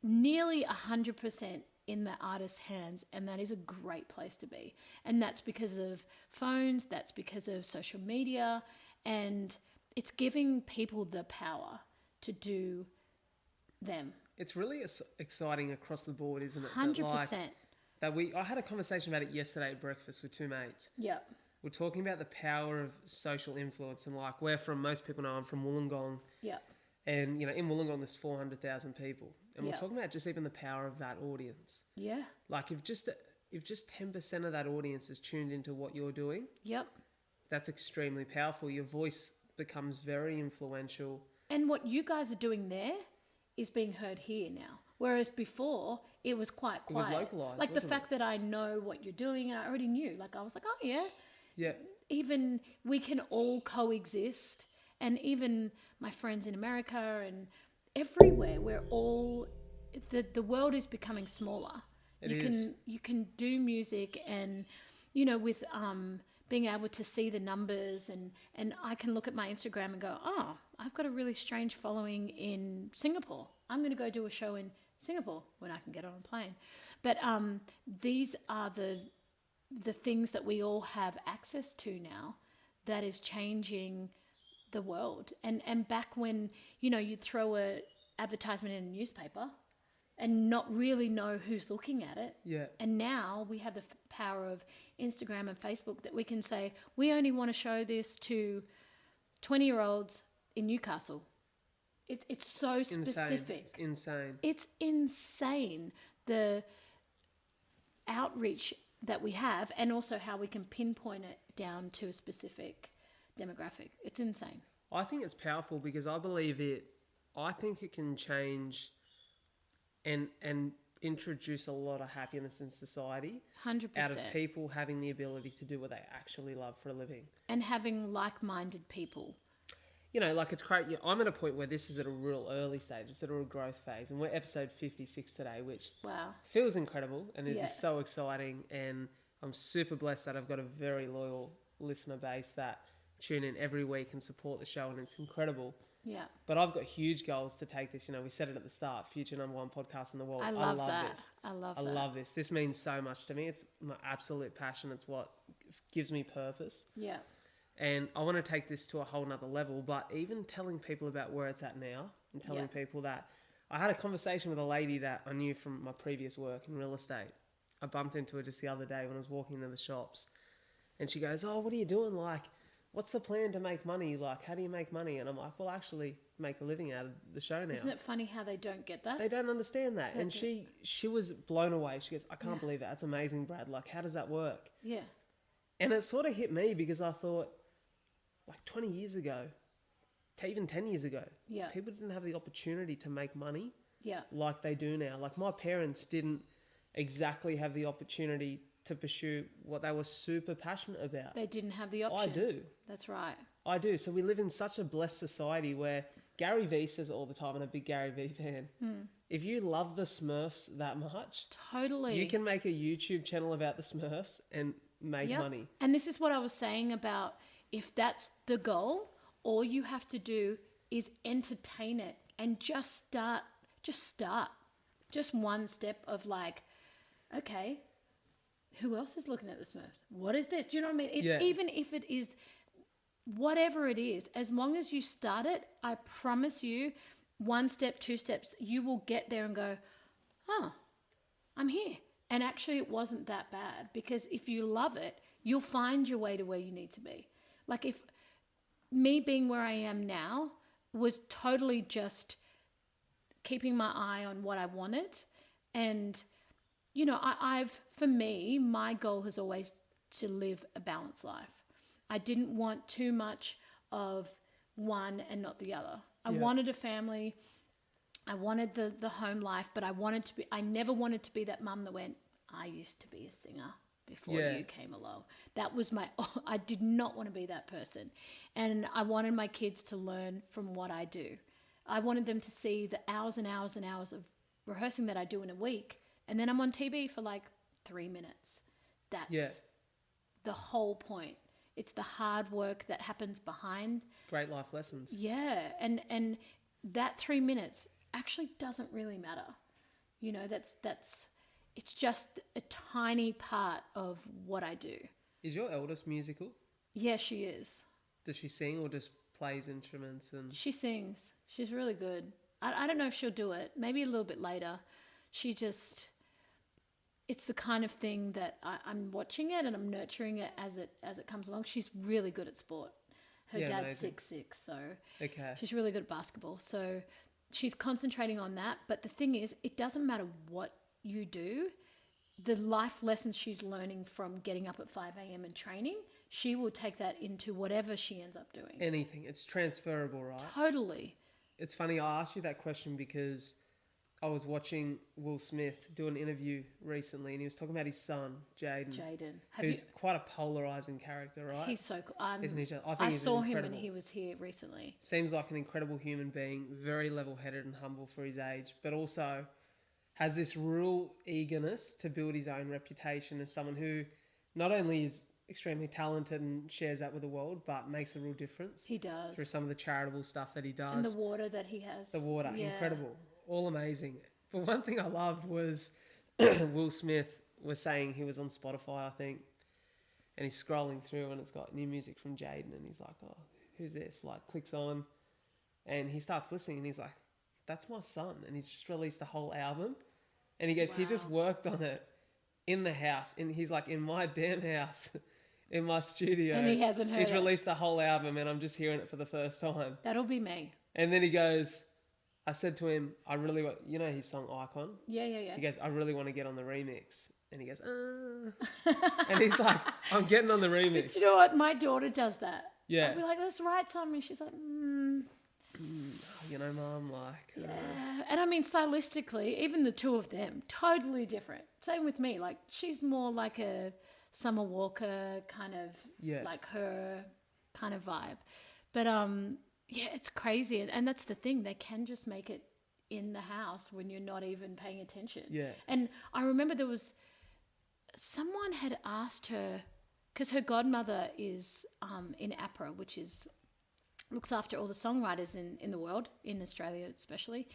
nearly 100% in the artist's hands, and that is a great place to be. And that's because of phones, that's because of social media, and it's giving people the power to do them. It's really exciting across the board, isn't it? 100%. I had a conversation about it yesterday at breakfast with two mates. We're talking about the power of social influence, and most people know I'm from Wollongong. And, in Wollongong there's 400,000 people. And we're talking about just even the power of that audience. If just 10% of that audience is tuned into what you're doing, that's extremely powerful. Your voice becomes very influential. And what you guys are doing there is being heard here now. Whereas before, it was quite quiet. It was localised, like the fact that I know what you're doing and I already knew. Like I was like, oh yeah. Even we can all coexist. And even my friends in America and everywhere, we're all, the world is becoming smaller. You can do music and, with being able to see the numbers and I can look at my Instagram and go, oh, I've got a really strange following in Singapore. I'm going to go do a show in Singapore when I can get on a plane. But these are the things that we all have access to now that is changing the world. And back when, you'd throw a advertisement in a newspaper and not really know who's looking at it. And now we have the power of Instagram and Facebook that we can say, we only want to show this to 20-year-olds in Newcastle. It's so specific. It's insane. It's insane, the outreach that we have and also how we can pinpoint it down to a specific demographic. It's insane. I think it's powerful because I think it can change and introduce a lot of happiness in society. 100%. Out of people having the ability to do what they actually love for a living. And having like-minded people. It's great. I'm at a point where this is at a real early stage. It's at a real growth phase. And we're episode 56 today, which feels incredible. And it is so exciting. And I'm super blessed that I've got a very loyal listener base that tune in every week and support the show. And it's incredible. But I've got huge goals to take this. We said it at the start, future #1 podcast in the world. I love that. This. I love this. This means so much to me. It's my absolute passion. It's what gives me purpose. And I want to take this to a whole nother level, but even telling people about where it's at now and telling people that I had a conversation with a lady that I knew from my previous work in real estate. I bumped into her just the other day when I was walking into the shops. And she goes, oh, what are you doing? Like, what's the plan to make money? Like, how do you make money? And I'm like, well, I actually make a living out of the show now. Isn't it funny how they don't get that? They don't understand that. And she was blown away. She goes, I can't believe that. That's amazing, Brad. Like, how does that work? Yeah. And it sort of hit me because I thought, like 20 years ago, even 10 years ago, people didn't have the opportunity to make money like they do now. Like my parents didn't exactly have the opportunity to pursue what they were super passionate about. They didn't have the option. I do. That's right. I do. So we live in such a blessed society where Gary Vee says it all the time, and I'm a big Gary Vee fan. If you love the Smurfs that much, totally, you can make a YouTube channel about the Smurfs and make money. And this is what I was saying about if that's the goal, all you have to do is entertain it and just start. Just one step of like, okay, who else is looking at the Smurfs? What is this? Do you know what I mean? Even if it is whatever it is, as long as you start it, I promise you, 1 step, 2 steps, you will get there and go, oh, I'm here. And actually it wasn't that bad, because if you love it, you'll find your way to where you need to be. Like if me being where I am now was totally just keeping my eye on what I wanted. And, you know, for me, my goal has always to live a balanced life. I didn't want too much of one and not the other. I wanted a family. I wanted the home life, but I never wanted to be that mum that went, I used to be a singer before you came along. That was I did not want to be that person. And I wanted my kids to learn from what I do. I wanted them to see the hours and hours and hours of rehearsing that I do in a week. And then I'm on TV for like 3 minutes. That's the whole point. It's the hard work that happens behind. Great life lessons. Yeah. And that 3 minutes actually doesn't really matter. You know, it's just a tiny part of what I do. Is your eldest musical? Yeah, she is. Does she sing or just plays instruments? And she sings. She's really good. I don't know if she'll do it. Maybe a little bit later. It's the kind of thing that I'm watching it and I'm nurturing it as it comes along. She's really good at sport. Her dad's 6'6", so she's really good at basketball. So she's concentrating on that. But the thing is, it doesn't matter what you do. The life lessons she's learning from getting up at 5 a.m. and training, she will take that into whatever she ends up doing. Anything. It's transferable, right? Totally. It's funny, I asked you that question because I was watching Will Smith do an interview recently and he was talking about his son, Jaden. Who's quite a polarising character, right? He's so cool. Isn't he? I saw him when he was here recently. Seems like an incredible human being, very level-headed and humble for his age, but also has this real eagerness to build his own reputation as someone who not only is extremely talented and shares that with the world, but makes a real difference. He does. Through some of the charitable stuff that he does. And the water that he has. The water, incredible. All amazing. But one thing I loved was Will Smith was saying he was on Spotify, I think, and he's scrolling through and it's got new music from Jaden and he's like, oh, who's this? Like, clicks on and he starts listening and he's like, that's my son. And he's just released a whole album. And he goes, he just worked on it in the house. And he's like, in my damn house, in my studio. And he hasn't heard it. He's released a whole album and I'm just hearing it for the first time. That'll be me. And then he goes, I said to him, I really want, you know his song Icon? Yeah. He goes, I really want to get on the remix. And he goes, and he's like, I'm getting on the remix. But you know what? My daughter does that. Yeah. I'll be like, let's write something. She's like, You know, Mum, like... Yeah. And I mean, stylistically, even the two of them, totally different. Same with me. Like, she's more like a Summer Walker kind of, like her kind of vibe. But, yeah, it's crazy. And that's the thing. They can just make it in the house when you're not even paying attention. Yeah. And I remember there was... Someone had asked her... Because her godmother is in APRA, which is... looks after all the songwriters in the world, in Australia especially.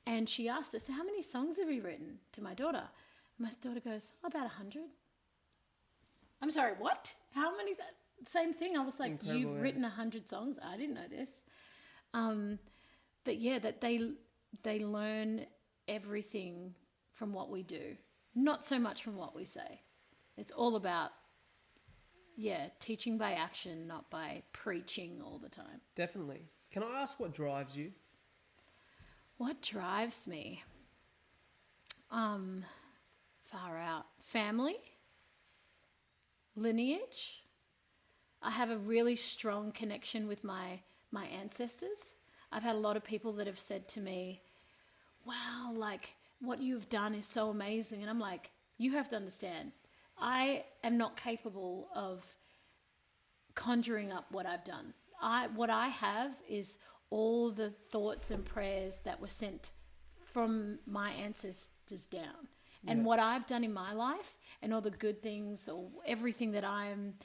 And she asked us, how many songs have you written, to my daughter? And my daughter goes, about 100. I'm sorry, what? How many? Same thing. I was like, you've written 100 songs? I didn't know this. But yeah, that they learn everything from what we do, not so much from what we say. It's all about, teaching by action, not by preaching all the time. Definitely. Can I ask what drives you? What drives me? Far out. Family, lineage. I have a really strong connection with my ancestors. I've had a lot of people that have said to me, wow, like what you've done is so amazing. And I'm like, you have to understand, I am not capable of conjuring up what I've done. What I have is all the thoughts and prayers that were sent from my ancestors down. And what I've done in my life and all the good things or everything that I'm,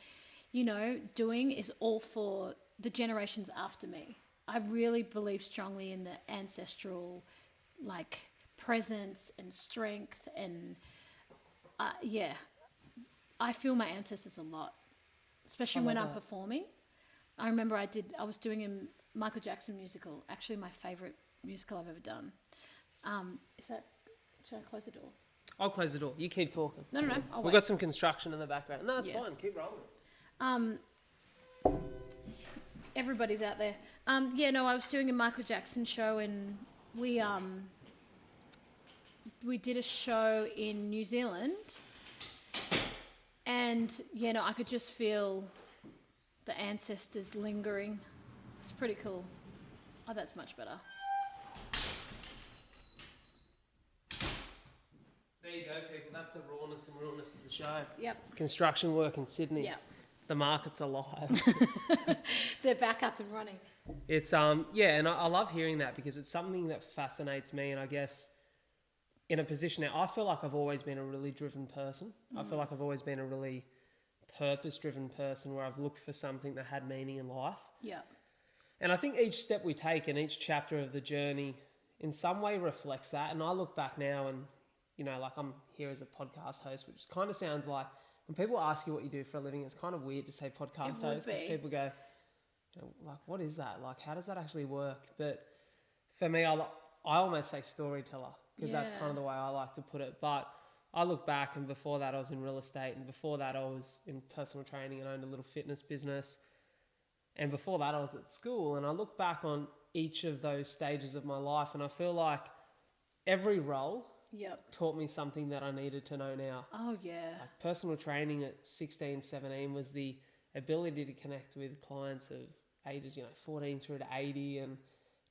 doing is all for the generations after me. I really believe strongly in the ancestral, presence and strength. And, I feel my ancestors a lot, especially when I'm performing. I remember I was doing a Michael Jackson musical, actually my favourite musical I've ever done. Should I close the door? I'll close the door. You keep talking. No, I'll We've wait. got some construction in the background. No, it's Yes. fine. Keep rolling. Everybody's out there. I was doing a Michael Jackson show, and we did a show in New Zealand, and I could just feel the ancestors lingering. It's pretty cool. Oh, that's much better. There you go, people. That's the rawness and realness of the show. Yep. Construction work in Sydney. Yep. The market's alive. They're back up and running. It's and I love hearing that because it's something that fascinates me, and I guess in a position now, I feel like I've always been a really driven person. I feel like I've always been a really purpose-driven person where I've looked for something that had meaning in life. Yeah. And I think each step we take and each chapter of the journey in some way reflects that. And I look back now and, I'm here as a podcast host, which kind of sounds like when people ask you what you do for a living, it's kind of weird to say podcast host because people go, what is that? Like, how does that actually work? But for me, I almost say storyteller because that's kind of the way I like to put it. But I look back, and before that I was in real estate, and before that I was in personal training and owned a little fitness business. And before that I was at school, and I look back on each of those stages of my life and I feel like every role taught me something that I needed to know now. Oh, yeah. Like personal training at 16, 17 was the ability to connect with clients of ages, 14 through to 80, and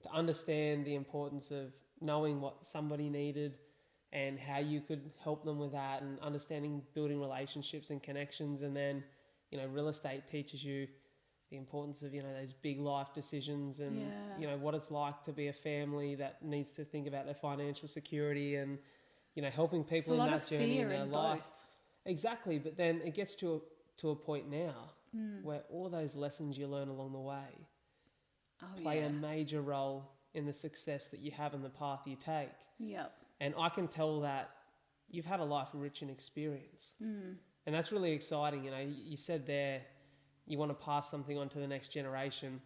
to understand the importance of knowing what somebody needed and how you could help them with that, and understanding building relationships and connections. And then, real estate teaches you the importance of, those big life decisions and, what it's like to be a family that needs to think about their financial security and, helping people in that journey in their life. Exactly. But then it gets to a point now where all those lessons you learn along the way play a major role in the success that you have and the path you take. Yep. And I can tell that you've had a life rich in experience. And that's really exciting. You said there, you want to pass something on to the next generation.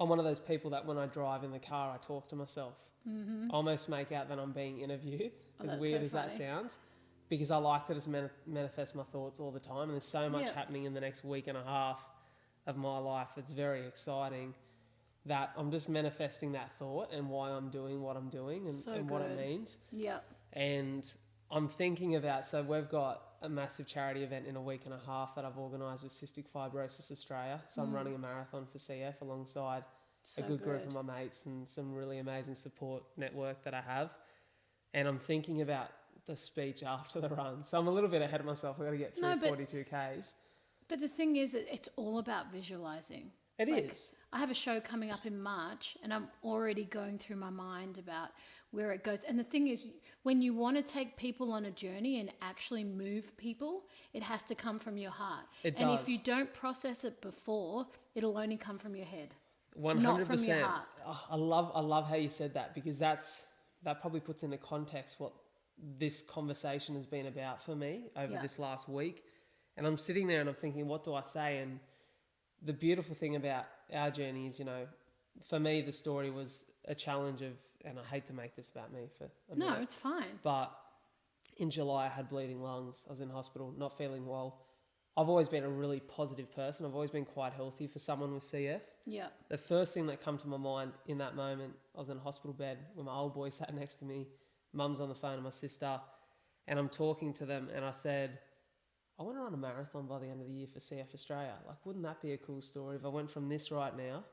I'm one of those people that when I drive in the car, I talk to myself. I almost make out that I'm being interviewed, as weird as that sounds, because I like to just manifest my thoughts all the time. And there's so much happening in the next week and a half of my life. It's very exciting that I'm just manifesting that thought and why I'm doing what I'm doing and what it means. Yep. And I'm thinking about, so we've got a massive charity event in a week and a half that I've organised with Cystic Fibrosis Australia. So I'm running a marathon for CF alongside a good group of my mates and some really amazing support network that I have. And I'm thinking about the speech after the run. So I'm a little bit ahead of myself. I've got to get through 42 Ks. But the thing is, it's all about visualising. It is. I have a show coming up in March, and I'm already going through my mind about where it goes. And the thing is, when you want to take people on a journey and actually move people, it has to come from your heart. It and does. if you don't process it before, it'll only come from your head. 100%. Not from your heart. Oh, I love how you said that, because that probably puts into context what this conversation has been about for me over this last week. And I'm sitting there and I'm thinking, what do I say? And the beautiful thing about our journey is, for me, the story was a challenge of, and I hate to make this about me for a No, minute, it's fine. but in July I had bleeding lungs. I was in hospital, not feeling well. I've always been a really positive person. I've always been quite healthy for someone with CF. Yeah. The first thing that come to my mind in that moment, I was in a hospital bed with my old boy sat next to me, mum's on the phone and my sister, and I'm talking to them and I said, I want to run a marathon by the end of the year for CF Australia. Like, wouldn't that be a cool story if I went from this right now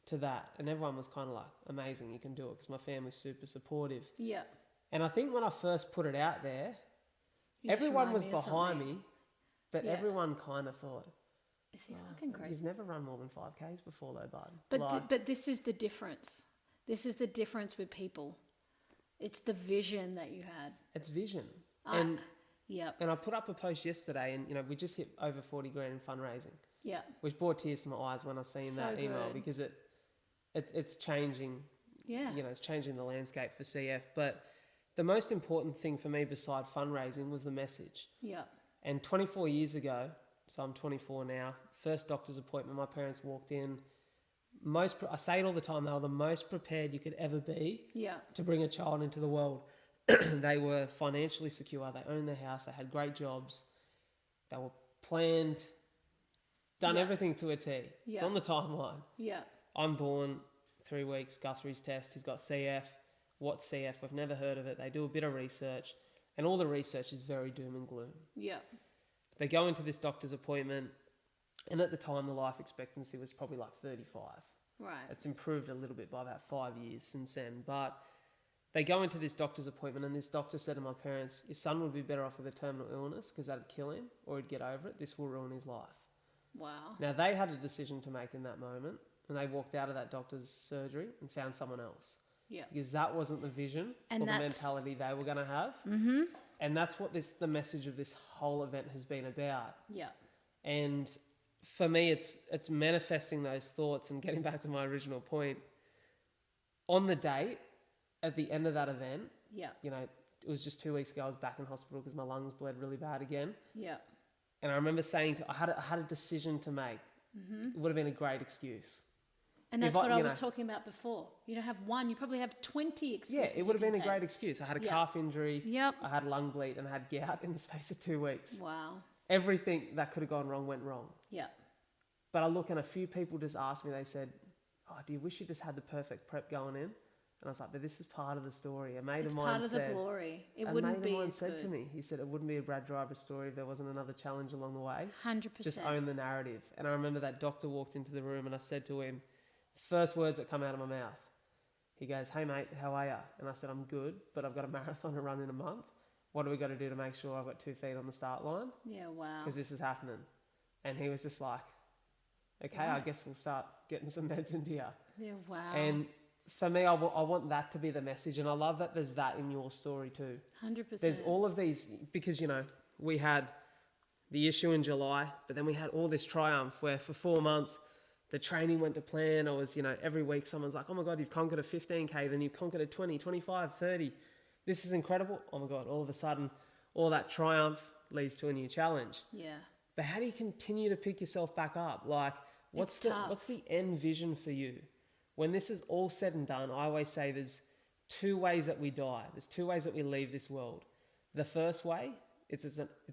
to that? And everyone was kind of like, amazing, you can do it, because my family's super supportive. Yeah. And I think when I first put it out there, You just everyone remind was me of behind something. me, but Yeah. everyone kind of thought, Is he fucking crazy? you've never run more than 5Ks before though, bud. But Like, but this is the difference. This is the difference with people. It's the vision that you had. it's vision. And yep. And I put up a post yesterday and, we just hit over 40 grand in fundraising, Yeah. which brought tears to my eyes when I seen So that email, good. because it's changing, Yeah. it's changing the landscape for CF. But the most important thing for me beside fundraising was the message. Yeah. And 24 years ago, so I'm 24 now, first doctor's appointment, my parents walked in. I say it all the time, they were the most prepared you could ever be Yeah. to bring a child into the world. They were financially secure, they owned their house, they had great jobs, they were planned, done Yeah. everything to a T. It's Yeah. on the timeline. Yeah. I'm born, 3 weeks, Guthrie's test, he's got CF. What's CF? We've never heard of it. They do a bit of research, and all the research is very doom and gloom. Yeah. They go into this doctor's appointment, and at the time the life expectancy was probably like 35. Right. It's improved a little bit by about 5 years since then, but they go into this doctor's appointment and this doctor said to my parents, your son would be better off with a terminal illness because that'd kill him, or he'd get over it. This will ruin his life. Wow. Now, they had a decision to make in that moment, and they walked out of that doctor's surgery and found someone else, Yeah. because that wasn't the vision And or the that's- mentality they were going to have. Mm-hmm. And that's what the message of this whole event has been about. Yeah. And for me, it's manifesting those thoughts and getting back to my original point. On the date, at the end of that event, Yeah. it was just 2 weeks ago, I was back in hospital because my lungs bled really bad again. Yeah. And I remember saying, I had a decision to make. Mm-hmm. It would have been a great excuse. And that's If I- what I you was know- talking about before. You don't have one, you probably have 20 excuses. Yeah, it would have you been a can great take. excuse. I had a Yeah. calf injury, Yep. I had lung bleed, and I had gout in the space of 2 weeks. Wow. Everything that could have gone wrong went wrong. Yeah. But I look, and a few people just asked me, they said, oh, do you wish you just had the perfect prep going in? And I was like, but this is part of the story. A mate It's of mine part of said, the glory. It a wouldn't mate be of mine as said good. to me, he said, it wouldn't be a Brad Driver story if there wasn't another challenge along the way. 100%. Just own the narrative. And I remember that doctor walked into the room and I said to him, first words that come out of my mouth, he goes, hey mate, how are you? And I said, I'm good, but I've got a marathon to run in a month. What do we got to do to make sure I've got 2 feet on the start line? Yeah, wow. Because this is happening. And he was just like, okay, I Right. guess we'll start getting some meds into you. Yeah, wow. And for me, I want that to be the message. And I love that there's that in your story too. 100%. There's all of these, because, we had the issue in July, but then we had all this triumph where for 4 months, the training went to plan. I was, every week someone's like, oh my God, you've conquered a 15K, then you've conquered a 20, 25, 30. This is incredible. Oh my God, all of a sudden, all that triumph leads to a new challenge. Yeah. But how do you continue to pick yourself back up? Like, what's It's tough. the end vision for you? When this is all said and done, I always say there's 2 ways that we die. There's 2 ways that we leave this world. The first way, it's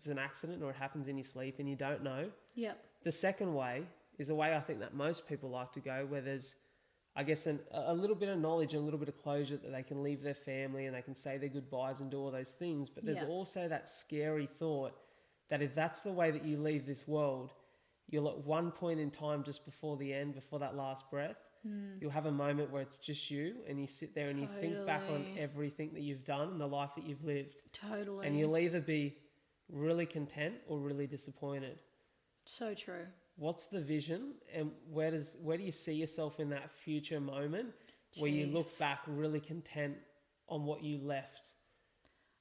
an accident, or it happens in your sleep and you don't know. Yep. The second way is a way I think that most people like to go, where there's, I guess, a little bit of knowledge and a little bit of closure that they can leave their family and they can say their goodbyes and do all those things. But there's Yeah. also that scary thought that if that's the way that you leave this world, you'll at one point in time just before the end, before that last breath, you'll have a moment where it's just you and you sit there and you think back on Totally. everything that you've done and the life that you've lived. Totally. And you'll either be really content or really disappointed. So true. What's the vision, and where do you see yourself in that future moment where you look Jeez. back really content on what you left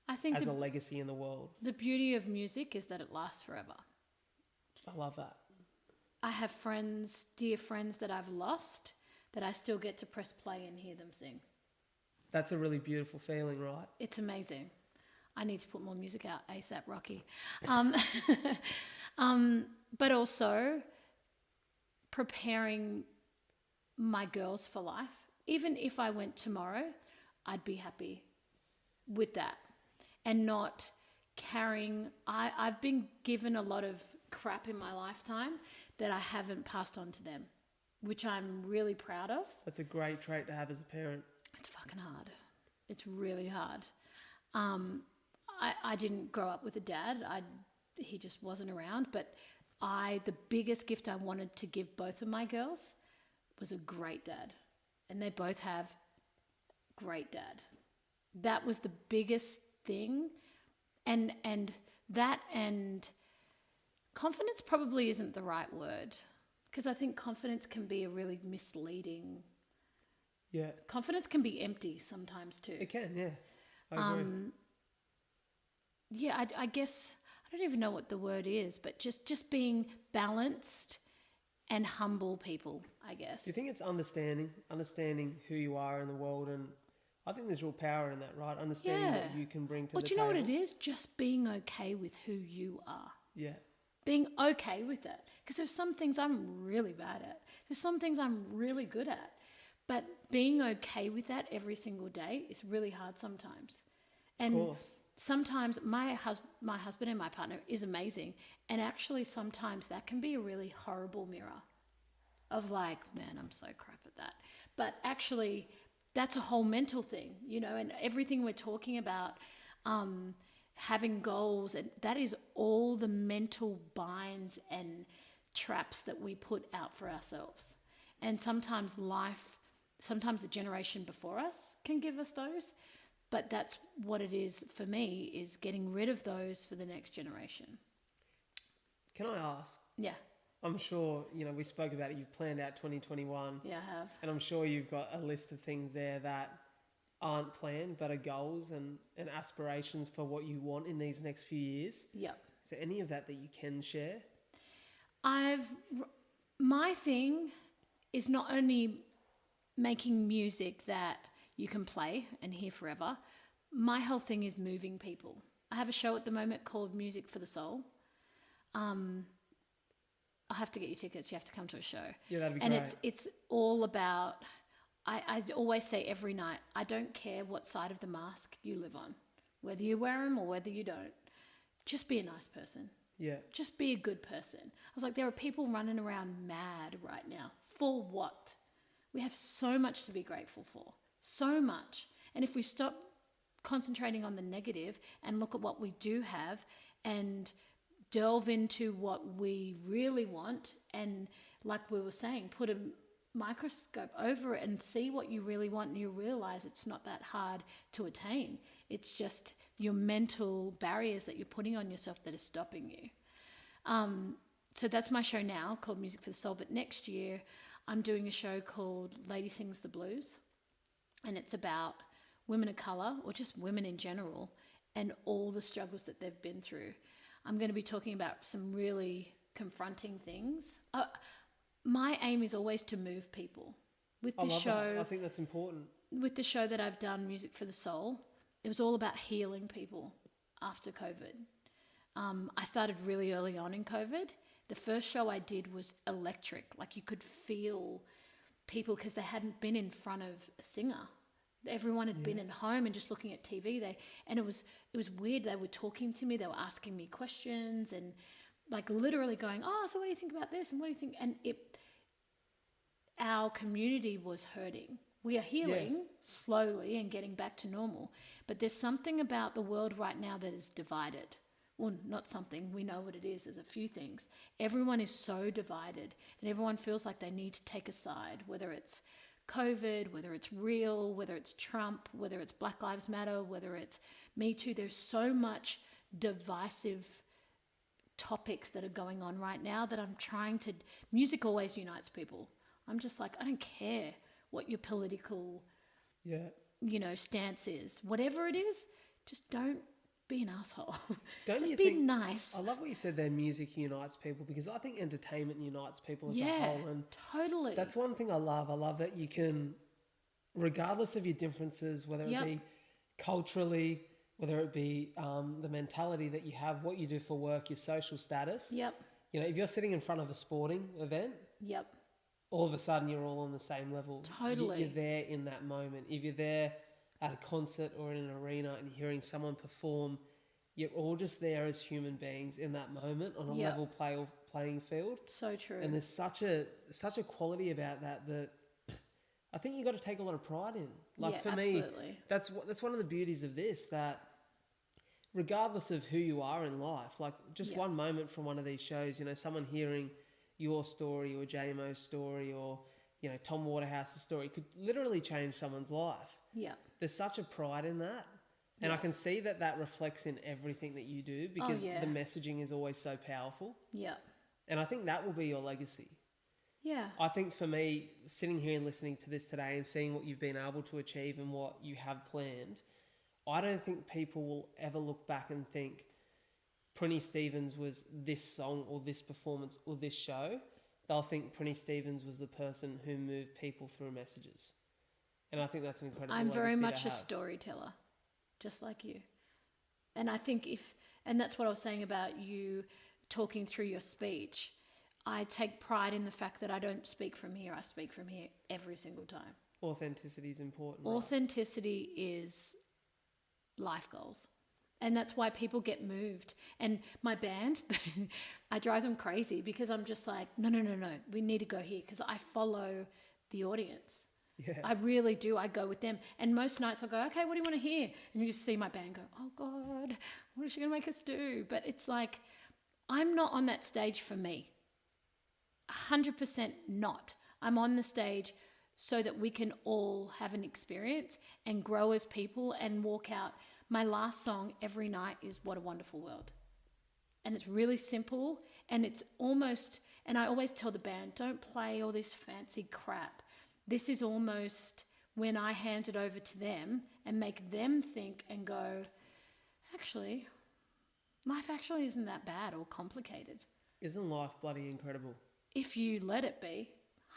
I think as the, a legacy in the world? the beauty of music is that it lasts forever. I love that. I have friends, dear friends that I've lost, that I still get to press play and hear them sing. That's a really beautiful feeling, right? It's amazing. I need to put more music out ASAP, Rocky. But also preparing my girls for life even if I went tomorrow, I'd be happy with that and not carrying. I've been given a lot of crap in my lifetime that I haven't passed on to them, which I'm really proud of. That's a great trait to have as a parent. It's fucking hard. It's really hard. I didn't grow up with a dad. He just wasn't around. But the biggest gift I wanted to give both of my girls was a great dad. And they both have great dad. That was the biggest thing. And that and confidence probably isn't the right word, because I think confidence can be a really misleading. Yeah. Confidence can be empty sometimes too. It can, yeah. I agree. Yeah, I guess I don't even know what the word is, but just being balanced and humble people, I guess. Do you think it's understanding who you are in the world? And I think there's real power in that, right? Understanding what you can bring to the table. Well, do you know what it is? Just being okay with who you are. Yeah. Being okay with that. Because there's some things I'm really bad at. There's some things I'm really good at. But being okay with that every single day is really hard sometimes. And of course. Sometimes my husband and my partner is amazing. And actually sometimes that can be a really horrible mirror of like, man, I'm so crap at that. But actually that's a whole mental thing, you know, and everything we're talking about, having goals, and that is all the mental binds and traps that we put out for ourselves. And sometimes the generation before us can give us those, but that's what it is for me, is getting rid of those for the next generation. Can I ask? Yeah. I'm sure, we spoke about it. You've planned out 2021. Yeah, I have. And I'm sure you've got a list of things there that aren't planned, but are goals and aspirations for what you want in these next few years. Yep. Is there any of that you can share? My thing is not only making music that you can play and hear forever. My whole thing is moving people. I have a show at the moment called Music for the Soul. I'll have to get you tickets. You have to come to a show. Yeah, that'd be great. And it's all about, I always say every night, I don't care what side of the mask you live on, whether you wear them or whether you don't. Just be a nice person. Yeah. Just be a good person. I was like, there are people running around mad right now. For what? We have so much to be grateful for. So much. And if we stop concentrating on the negative and look at what we do have and delve into what we really want, and like we were saying, put a microscope over it and see what you really want, and you realize it's not that hard to attain. It's just your mental barriers that you're putting on yourself that are stopping you. So that's my show now called Music for the Soul. But next year I'm doing a show called Lady Sings the Blues, and it's about women of colour, or just women in general, and all the struggles that they've been through. I'm going to be talking about some really confronting things. My aim is always to move people. With the show, I think that's important. With the show that I've done, Music for the Soul, it was all about healing people after COVID. I started really early on in COVID. The first show I did was electric. Like, you could feel people because they hadn't been in front of a singer. Everyone had been at home and just looking at TV. And it was weird. They were talking to me. They were asking me questions and like literally going, "Oh, so what do you think about this? And what do you think?" And our community was hurting. We are healing slowly and getting back to normal. But there's something about the world right now that is divided. Well, not something. We know what it is. There's a few things. Everyone is so divided, and everyone feels like they need to take a side, whether it's COVID, whether it's real, whether it's Trump, whether it's Black Lives Matter, whether it's Me Too. There's so much divisive topics that are going on right now that I'm trying to... Music always unites people. I'm just like, I don't care what your political, stance is. Whatever it is, just don't be an asshole. Just be nice. I love what you said there, music unites people, because I think entertainment unites people as a whole. And totally. That's one thing I love. I love that you can, regardless of your differences, whether it be culturally, whether it be the mentality that you have, what you do for work, your social status. Yep. If you're sitting in front of a sporting event, all of a sudden you're all on the same level. Totally. You're there in that moment. If you're there at a concert or in an arena and hearing someone perform, you're all just there as human beings in that moment on a Yeah. level playing field. So true. And there's such a quality about that I think you got to take a lot of pride in. Like Yeah, for me, absolutely. that's one of the beauties of this, that regardless of who you are in life, like just Yeah. one moment from one of these shows, someone hearing your story or JMO's story or, Tom Waterhouse's story could literally change someone's life. Yeah. There's such a pride in that. And I Yeah. can see that reflects in everything that you do because yeah. the messaging is always so powerful. Yeah. And I think that will be your legacy. Yeah. I think for me, sitting here and listening to this today and seeing what you've been able to achieve and what you have planned, I don't think people will ever look back and think Prinnie Stevens was this song or this performance or this show. They'll think Prinnie Stevens was the person who moved people through messages. And I think that's an incredible I'm very legacy much to a have. storyteller, just like you. And I think and that's what I was saying about you talking through your speech. I take pride in the fact that I don't speak from here. I speak from here every single time. Authenticity is important. Right? Authenticity is life goals. And that's why people get moved. And my band, I drive them crazy because I'm just like, no, we need to go here because I follow the audience. Yeah. I really do. I go with them. And most nights I'll go, okay, what do you want to hear? And you just see my band go, oh God, what is she going to make us do? But it's like, I'm not on that stage for me. 100% not. I'm on the stage so that we can all have an experience and grow as people and walk out. My last song every night is What a Wonderful World. And it's really simple and it's almost, and I always tell the band, don't play all this fancy crap. This is almost when I hand it over to them and make them think and go, actually, life actually isn't that bad or complicated. Isn't life bloody incredible? If you let it be,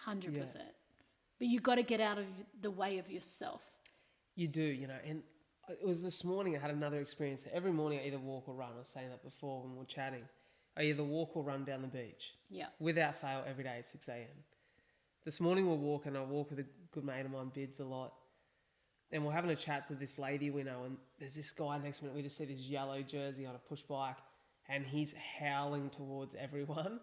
100%. Yeah. But you got to get out of the way of yourself. You do, and it was this morning I had another experience. Every morning I either walk or run. I was saying that before when we were chatting. I either walk or run down the beach. Yeah. Without fail, every day at 6 a.m. This morning we're walking. I walk with a good mate of mine, Bids, a lot. And we're having a chat to this lady we know, and there's this guy next minute. We just see this yellow jersey on a push bike, and he's howling towards everyone,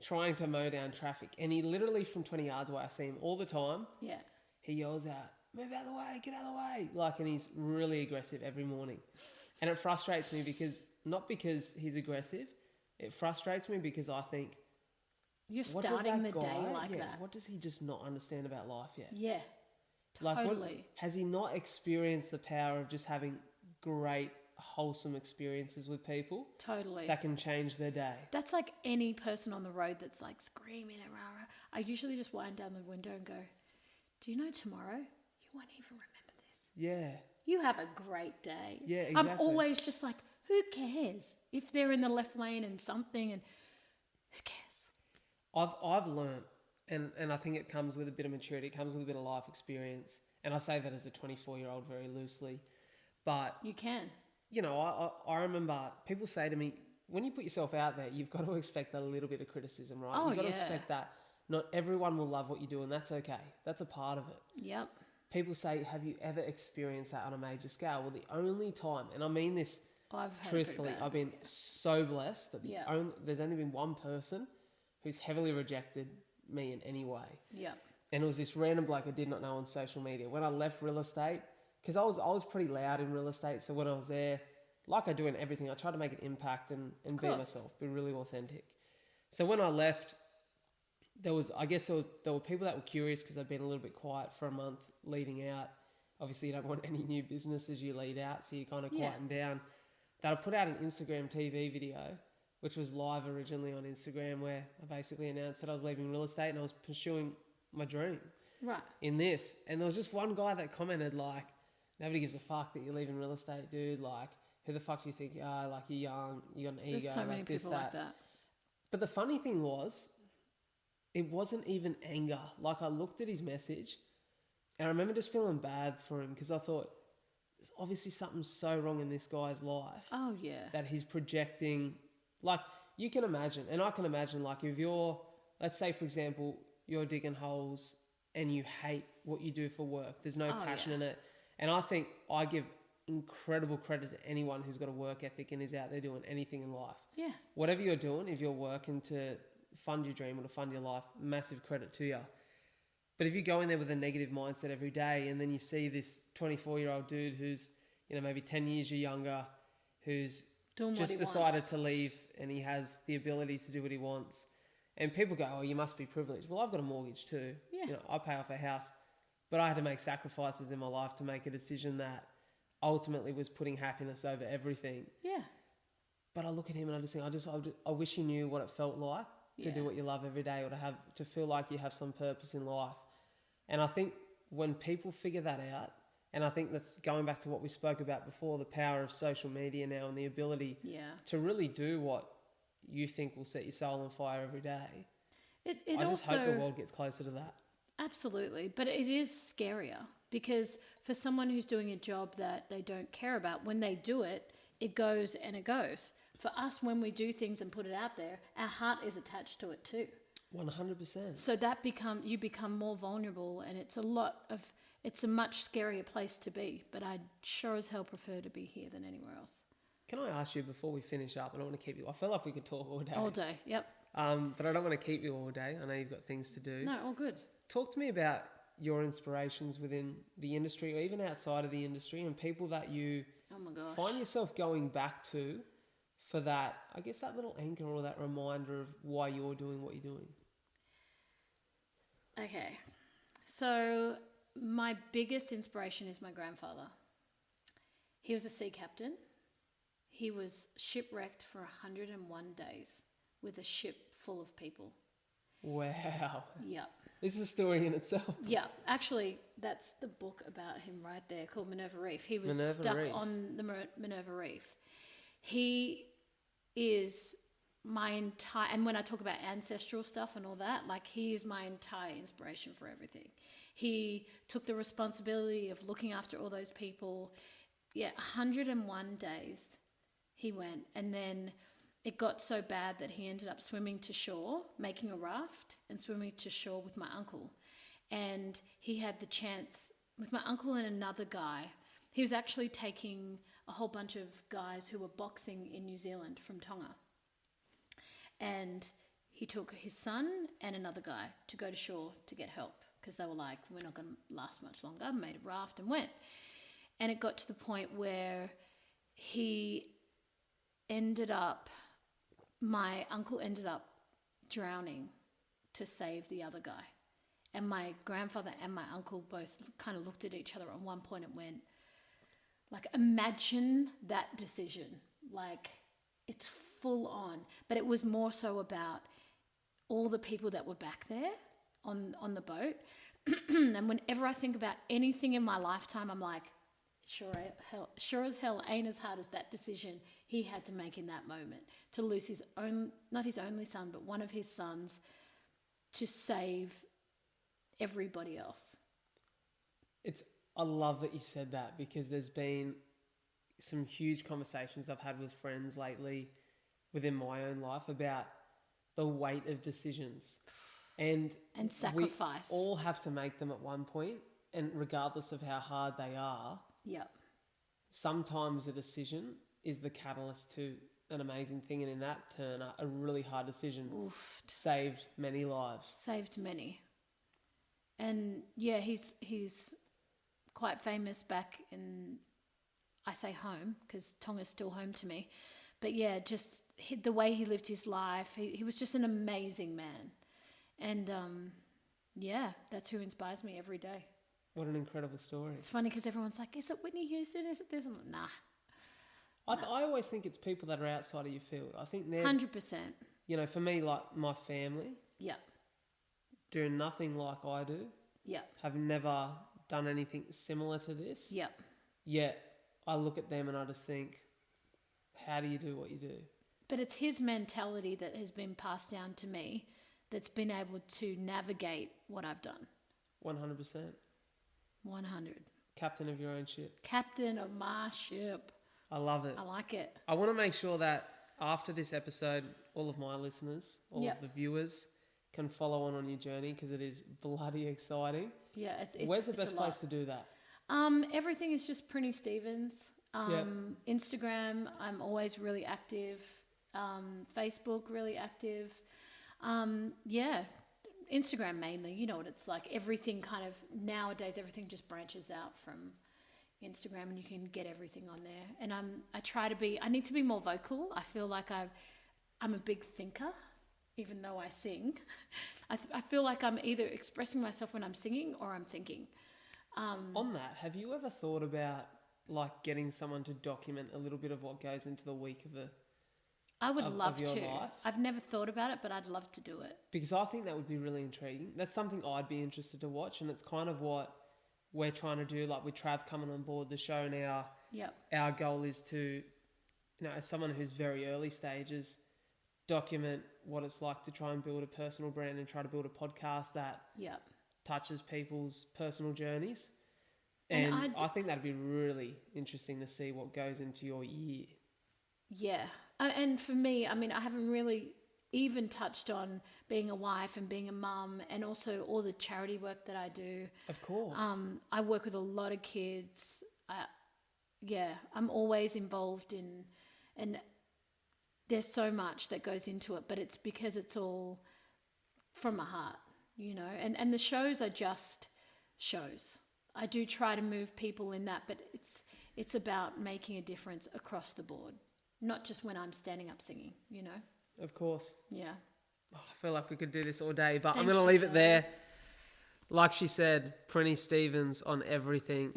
trying to mow down traffic. And he literally, from 20 yards away, I see him all the time. Yeah. He yells out, move out of the way, get out of the way. And he's really aggressive every morning. And it frustrates me not because he's aggressive, it frustrates me because I think, You're what does starting the that day guy- like yeah, that. what does he just not understand about life yet? Yeah. Totally. Totally. Has he not experienced the power of just having great, wholesome experiences with people Totally. that can change their day? That's like any person on the road that's like screaming and rah, rah. I usually just wind down the window and go, do you know tomorrow you won't even remember this? Yeah. You have a great day. Yeah, I'm exactly. always just like, who cares if they're in the left lane and something, and who cares? I've learned, and I think it comes with a bit of maturity, it comes with a bit of life experience, and I say that as a 24-year-old very loosely, but, You can. I remember people say to me, when you put yourself out there, you've got to expect a little bit of criticism, right? Oh, You've got to yeah. expect that. Not everyone will love what you do, and that's okay. That's a part of it. Yep. People say, have you ever experienced that on a major scale? Well, the only time, and I mean this I've had truthfully, it pretty bad. I've been so blessed that Yeah. there's only been one person who's heavily rejected me in any way. Yep. And it was this random bloke I did not know on social media. When I left real estate, because I was pretty loud in real estate, so when I was there, like I do in everything, I try to make an impact and be course. myself, be really authentic. So when I left, there were people that were curious because I'd been a little bit quiet for a month leading out. Obviously, you don't want any new business as you lead out, so you kind of Yeah. quieten down. That I put out an Instagram TV video, which was live originally on Instagram, where I basically announced that I was leaving real estate and I was pursuing my dream Right. in this. And there was just one guy that commented like, nobody gives a fuck that you're leaving real estate, dude. Like, who the fuck do you think you are? Like, you're young, you got an ego, There's so many like this, people that. like that. But the funny thing was, it wasn't even anger. Like, I looked at his message and I remember just feeling bad for him because I thought, there's obviously something so wrong in this guy's life Oh, yeah. that he's projecting. Like, you can imagine, and I can imagine, like, if you're, let's say, for example, you're digging holes and you hate what you do for work. There's no passion yeah. in it. And I think I give incredible credit to anyone who's got a work ethic and is out there doing anything in life. Yeah. Whatever you're doing, if you're working to fund your dream or to fund your life, massive credit to you. But if you go in there with a negative mindset every day and then you see this 24-year-old dude who's, maybe 10 years younger, who's Doing what just he decided wants. to leave and he has the ability to do what he wants. And people go, oh, you must be privileged. Well, I've got a mortgage too. Yeah. I pay off a house. But I had to make sacrifices in my life to make a decision that ultimately was putting happiness over everything. Yeah. But I look at him and I just think, I wish he knew what it felt like to do what you love every day, or to feel like you have some purpose in life. And I think when people figure that out, and I think that's going back to what we spoke about before, the power of social media now and the ability to really do what you think will set your soul on fire every day. I just hope the world gets closer to that. Absolutely. But it is scarier because for someone who's doing a job that they don't care about, when they do it, it goes and it goes. For us, when we do things and put it out there, our heart is attached to it too. 100%. So you become more vulnerable, and it's a much scarier place to be. But I sure as hell prefer to be here than anywhere else. Can I ask you before we finish up? I don't want to keep you. I feel like we could talk all day. All day, yep. But I don't want to keep you all day. I know you've got things to do. No, all good. Talk to me about your inspirations within the industry or even outside of the industry, and people that you Oh my gosh. find yourself going back to for that, I guess, that little anchor or that reminder of why you're doing what you're doing. Okay. So my biggest inspiration is my grandfather. He was a sea captain. He was shipwrecked for 101 days with a ship full of people. Wow. Yep. This is a story in itself. Yeah, actually, that's the book about him right there called Minerva Reef. He was Minerva stuck Reef. on the Minerva Reef. He is my entire, and when I talk about ancestral stuff and all that, like, he is my entire inspiration for everything. He took the responsibility of looking after all those people. Yeah, 101 days he went, and then it got so bad that he ended up swimming to shore, making a raft and swimming to shore with my uncle. And he had the chance with my uncle and another guy. He was actually taking a whole bunch of guys who were boxing in New Zealand from Tonga. And he took his son and another guy to go to shore to get help because they were like, we're not going to last much longer. Made a raft and went. And it got to the point where my uncle ended up drowning to save the other guy. And my grandfather and my uncle both kind of looked at each other at one point and went, like, imagine that decision. Like, it's full on. But it was more so about all the people that were back there on the boat. And whenever I think about anything in my lifetime, I'm like, sure as hell ain't as hard as that decision he had to make in that moment to lose not his only son, but one of his sons, to save everybody else. I love that you said that, because there's been some huge conversations I've had with friends lately within my own life about the weight of decisions. And sacrifice. We all have to make them at one point, and regardless of how hard they are, Yep. sometimes a decision is the catalyst to an amazing thing. And in that turn, a really hard decision saved many lives. Saved many. And yeah, he's quite famous back in, I say home, because Tonga's still home to me. But yeah, just the way he lived his life, he was just an amazing man. And yeah, that's who inspires me every day. What an incredible story. It's funny because everyone's like, is it Whitney Houston? Is it this? I'm like, nah. I always think it's people that are outside of your field. I think they're 100%. For me, like my family, Yeah. do nothing like I do. Yeah. Have never done anything similar to this. Yeah. Yet I look at them and I just think, how do you do what you do? But it's his mentality that has been passed down to me that's been able to navigate what I've done. 100%. 100. Captain of your own ship. Captain of my ship. I love it. I like it. I want to make sure that after this episode, all of my listeners, all of the viewers, can follow on your journey because it is bloody exciting. Yeah, it's Where's the it's a best lot. place to do that? Everything is just Prinnie Stevens. Yep. Instagram, I'm always really active. Facebook, really active. Yeah, Instagram mainly. You know what it's like. Everything kind of nowadays, everything just branches out from Instagram, and you can get everything on there. And I try to be. I need to be more vocal. I feel like I'm a big thinker, even though I sing. I feel like I'm either expressing myself when I'm singing or I'm thinking. On that, have you ever thought about like getting someone to document a little bit of what goes into the week I would of love your to. life? I've never thought about it, but I'd love to do it. Because I think that would be really intriguing. That's something I'd be interested to watch, and it's kind of what we're trying to do. Like with Trav coming on board the show now, Yep. our goal is to, you know, as someone who's very early stages, document what it's like to try and build a personal brand and try to build a podcast that Yep. touches people's personal journeys. And And I think that'd be really interesting to see what goes into your year. Yeah. And for me, I mean, I haven't really even touched on being a wife and being a mum, and also all the charity work that I do. Of course. I work with a lot of kids. I'm always involved in, and there's so much that goes into it, but it's because it's all from my heart, you know, and the shows are just shows. I do try to move people in that, but it's about making a difference across the board, not just when I'm standing up singing, you know. Of course. Yeah. Oh, I feel like we could do this all day, but I'm Thank going to you. leave it there. Like she said, Prinnie Stevens on everything.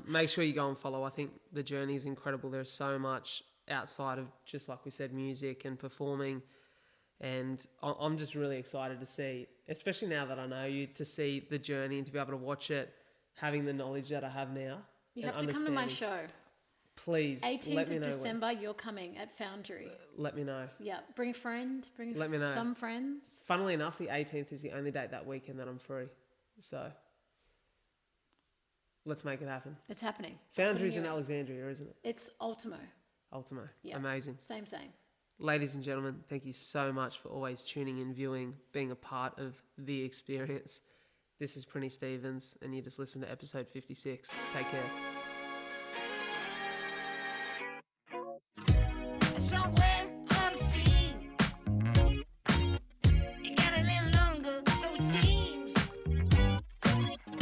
Make sure you go and follow. I think the journey is incredible. There's so much outside of just, like we said, music and performing. And I'm just really excited to see, especially now that I know you, to see the journey and to be able to watch it, having the knowledge that I have now. You and have to come to my understanding. show. Please, 18th let me of know. December, you're coming at Foundry. Let me know. Yeah, bring a friend, Let me know. some friends. Funnily enough, the 18th is the only date that weekend that I'm free. So let's make it happen. It's happening. Foundry's in Putting it- Alexandria, isn't it? It's Ultimo. Ultimo. Yeah. Amazing. Same. Ladies and gentlemen, thank you so much for always tuning in, viewing, being a part of the experience. This is Prinnie Stevens, and you just listened to episode 56. Take care.